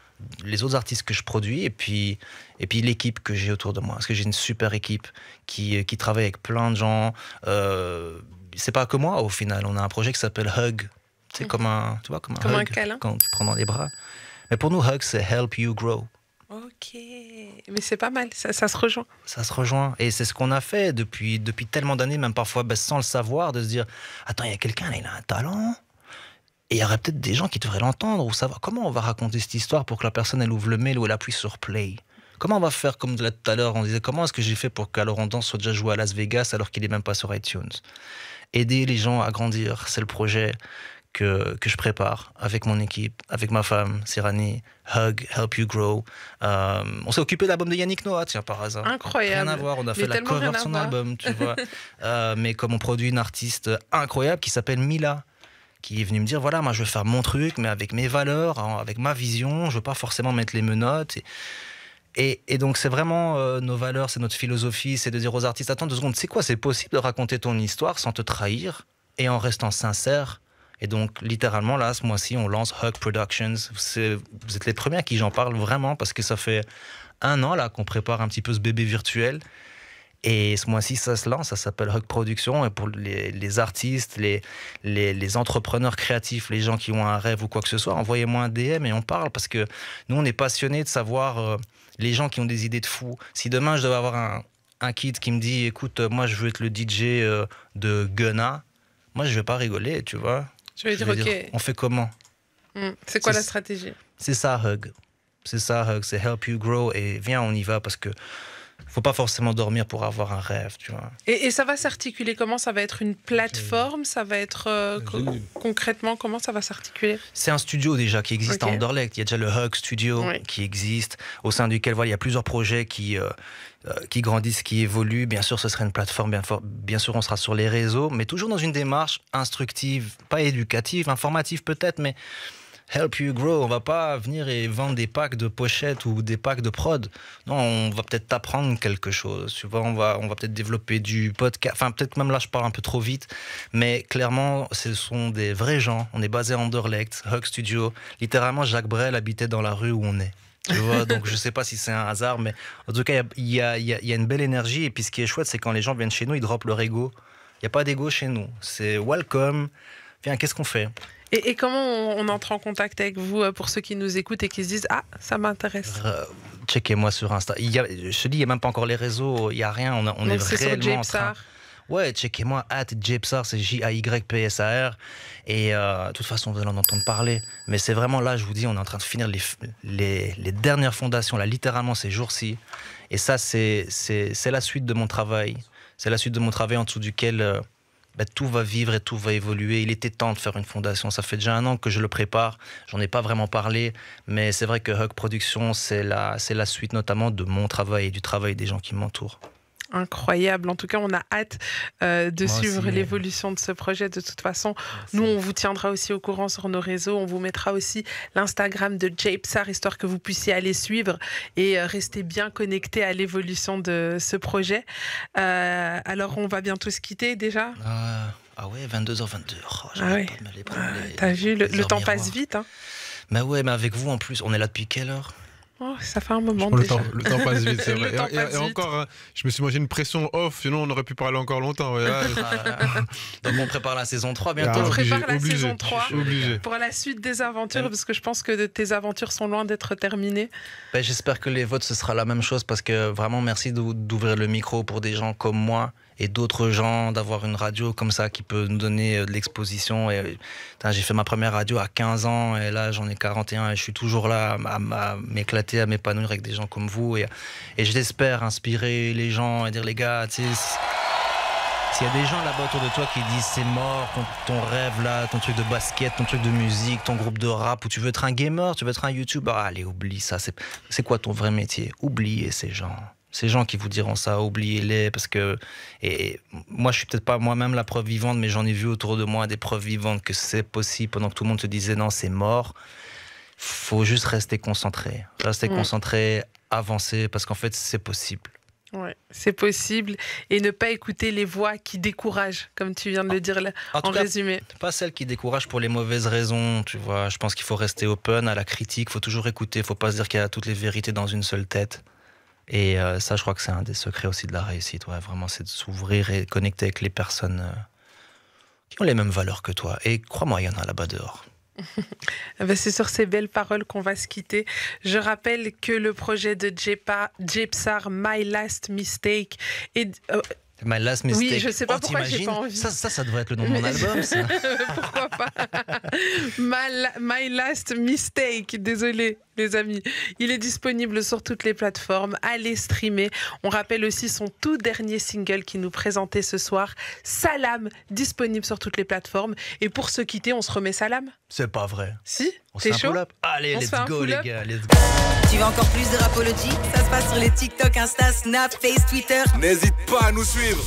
les autres artistes que je produis, et puis l'équipe que j'ai autour de moi. Parce que j'ai une super équipe qui travaille avec plein de gens. C'est pas que moi, au final. On a un projet qui s'appelle Hug. C'est comme un hug, câlin. quand tu prends dans les bras. Mais pour nous, Hug, c'est Help You Grow. Ok, mais c'est pas mal, ça se rejoint. Ça se rejoint, et c'est ce qu'on a fait depuis tellement d'années, même parfois sans le savoir, de se dire, attends, il y a quelqu'un là, il a un talent, et il y aurait peut-être des gens qui devraient l'entendre, ou savoir comment on va raconter cette histoire pour que la personne elle ouvre le mail ou elle appuie sur play. Comment on va faire, comme tout à l'heure, on disait, comment est-ce que j'ai fait pour qu'Alors on danse soit déjà joué à Las Vegas alors qu'il n'est même pas sur iTunes? Aider les gens à grandir, c'est le projet que je prépare avec mon équipe, avec ma femme, Sirani. Hug, Help You Grow. On s'est occupé de l'album de Yannick Noah, tiens, par hasard. Incroyable. Rien à voir, on a fait la cover de son album, tu vois. Mais comme on produit une artiste incroyable qui s'appelle Mila, qui est venue me dire, voilà, moi je veux faire mon truc, mais avec mes valeurs, avec ma vision, je veux pas forcément mettre les menottes. Et donc c'est vraiment nos valeurs, c'est notre philosophie, c'est de dire aux artistes, attends 2 secondes, c'est quoi, c'est possible de raconter ton histoire sans te trahir et en restant sincère. Et donc, littéralement, là, ce mois-ci, on lance Hug Productions. Vous êtes les premiers à qui j'en parle vraiment, parce que ça fait 1 an là qu'on prépare un petit peu ce bébé virtuel. Et ce mois-ci, ça se lance, ça s'appelle Hug Productions. Et pour les artistes, les entrepreneurs créatifs, les gens qui ont un rêve ou quoi que ce soit, envoyez-moi un DM et on parle, parce que nous, on est passionnés de savoir les gens qui ont des idées de fous. Si demain, je devais avoir un kid qui me dit, écoute, moi, je veux être le DJ de Gunna, moi, je vais pas rigoler, tu vois. Je vais dire, ok. On fait comment? C'est quoi la stratégie? C'est ça, Hug. C'est ça, Hug. C'est Help You Grow. Et viens, on y va, parce que faut pas forcément dormir pour avoir un rêve, tu vois. Et ça va s'articuler comment? Ça va être une plateforme? Ça va être concrètement, comment ça va s'articuler? C'est un studio déjà qui existe à Anderlecht. Il y a déjà le Hug Studio qui existe, au sein duquel il y a plusieurs projets qui grandissent, qui évoluent. Bien sûr, ce serait une plateforme, bien sûr, on sera sur les réseaux, mais toujours dans une démarche instructive, pas éducative, informative peut-être, mais Help You Grow. On va pas venir et vendre des packs de pochettes ou des packs de prod. Non, on va peut-être t'apprendre quelque chose. Tu vois, on va peut-être développer du podcast. Enfin, peut-être même là, je parle un peu trop vite, mais clairement, ce sont des vrais gens. On est basé à Anderlecht, Hug Studio. Littéralement, Jacques Brel habitait dans la rue où on est. Tu vois, donc je sais pas si c'est un hasard, mais en tout cas, il y a une belle énergie. Et puis ce qui est chouette, c'est quand les gens viennent chez nous, ils droppent leur ego. Il n'y a pas d'ego chez nous. C'est welcome. Viens, qu'est-ce qu'on fait? Et comment on entre en contact avec vous, pour ceux qui nous écoutent et qui se disent, ah, ça m'intéresse? Checkez-moi sur Insta. Je te dis, il n'y a même pas encore les réseaux, il n'y a rien. On est réellement en train. Ouais, checkez-moi, @jpsar, c'est JAYPSAR. Et de toute façon, vous allez en entendre parler. Mais c'est vraiment là, je vous dis, on est en train de finir les dernières fondations, là, littéralement ces jours-ci. Et ça, c'est la suite de mon travail. C'est la suite de mon travail en dessous duquel tout va vivre et tout va évoluer. Il était temps de faire une fondation. Ça fait déjà 1 an que je le prépare. J'en ai pas vraiment parlé, mais c'est vrai que Hug Productions, c'est la suite notamment de mon travail et du travail des gens qui m'entourent. Incroyable. En tout cas, on a hâte de suivre l'évolution de ce projet. De toute façon, nous, on vous tiendra aussi au courant sur nos réseaux. On vous mettra aussi l'Instagram de Japesar, histoire que vous puissiez aller suivre et rester bien connecté à l'évolution de ce projet. Alors, on va bientôt se quitter déjà. Ah ouais, 22h22. T'as vu, le temps passe vite. Hein. Mais ouais, mais avec vous en plus, on est là depuis quelle heure? Oh, ça fait un moment déjà. Le temps passe vite, c'est vrai. Et encore, je me suis imaginé une pression off, sinon on aurait pu parler encore longtemps. Ouais, là, donc on prépare la saison 3 bientôt. On prépare la saison 3 obligé. Pour la suite des aventures, parce que je pense que tes aventures sont loin d'être terminées. J'espère que les votes, ce sera la même chose, parce que vraiment, merci d'ouvrir le micro pour des gens comme moi et d'autres gens, d'avoir une radio comme ça qui peut nous donner de l'exposition. J'ai fait ma première radio à 15 ans et là j'en ai 41 et je suis toujours là à m'éclater, à m'épanouir avec des gens comme vous et j'espère inspirer les gens et dire les gars, tu sais, s'il y a des gens là-bas autour de toi qui disent c'est mort, ton rêve là, ton truc de basket, ton truc de musique, ton groupe de rap, ou tu veux être un gamer, tu veux être un YouTuber, allez, oublie ça, c'est quoi ton vrai métier? Oubliez ces gens. Ces gens qui vous diront ça, oubliez-les, parce que... Et moi, je suis peut-être pas moi-même la preuve vivante, mais j'en ai vu autour de moi des preuves vivantes que c'est possible, pendant que tout le monde te disait non, c'est mort. Faut juste rester concentré. Concentré, avancer, parce qu'en fait, c'est possible. Ouais, c'est possible. Et ne pas écouter les voix qui découragent, comme tu viens de le dire là, en résumé. Pas celles qui découragent pour les mauvaises raisons, tu vois. Je pense qu'il faut rester open à la critique, il faut toujours écouter, il faut pas se dire qu'il y a toutes les vérités dans une seule tête. Et ça, je crois que c'est un des secrets aussi de la réussite. Ouais, vraiment, c'est de s'ouvrir et connecter avec les personnes qui ont les mêmes valeurs que toi. Et crois-moi, il y en a là-bas dehors. C'est sur ces belles paroles qu'on va se quitter. Je rappelle que le projet de Japesar, My Last Mistake, est... My Last Mistake. Oui, je sais pas pourquoi j'ai pas envie. Ça devrait être le nom de mon album, ça. Pourquoi pas? My Last Mistake. Désolé, les amis. Il est disponible sur toutes les plateformes. Allez streamer. On rappelle aussi son tout dernier single qui nous présentait ce soir, Salam, disponible sur toutes les plateformes. Et pour se quitter, on se remet Salam? C'est pas vrai. Si? T'es chaud? Allez, let's go, les gars. Let's go. Tu veux encore plus de Rapology? Ça se passe sur les TikTok, Insta, Snap, Face, Twitter. N'hésite pas à nous suivre.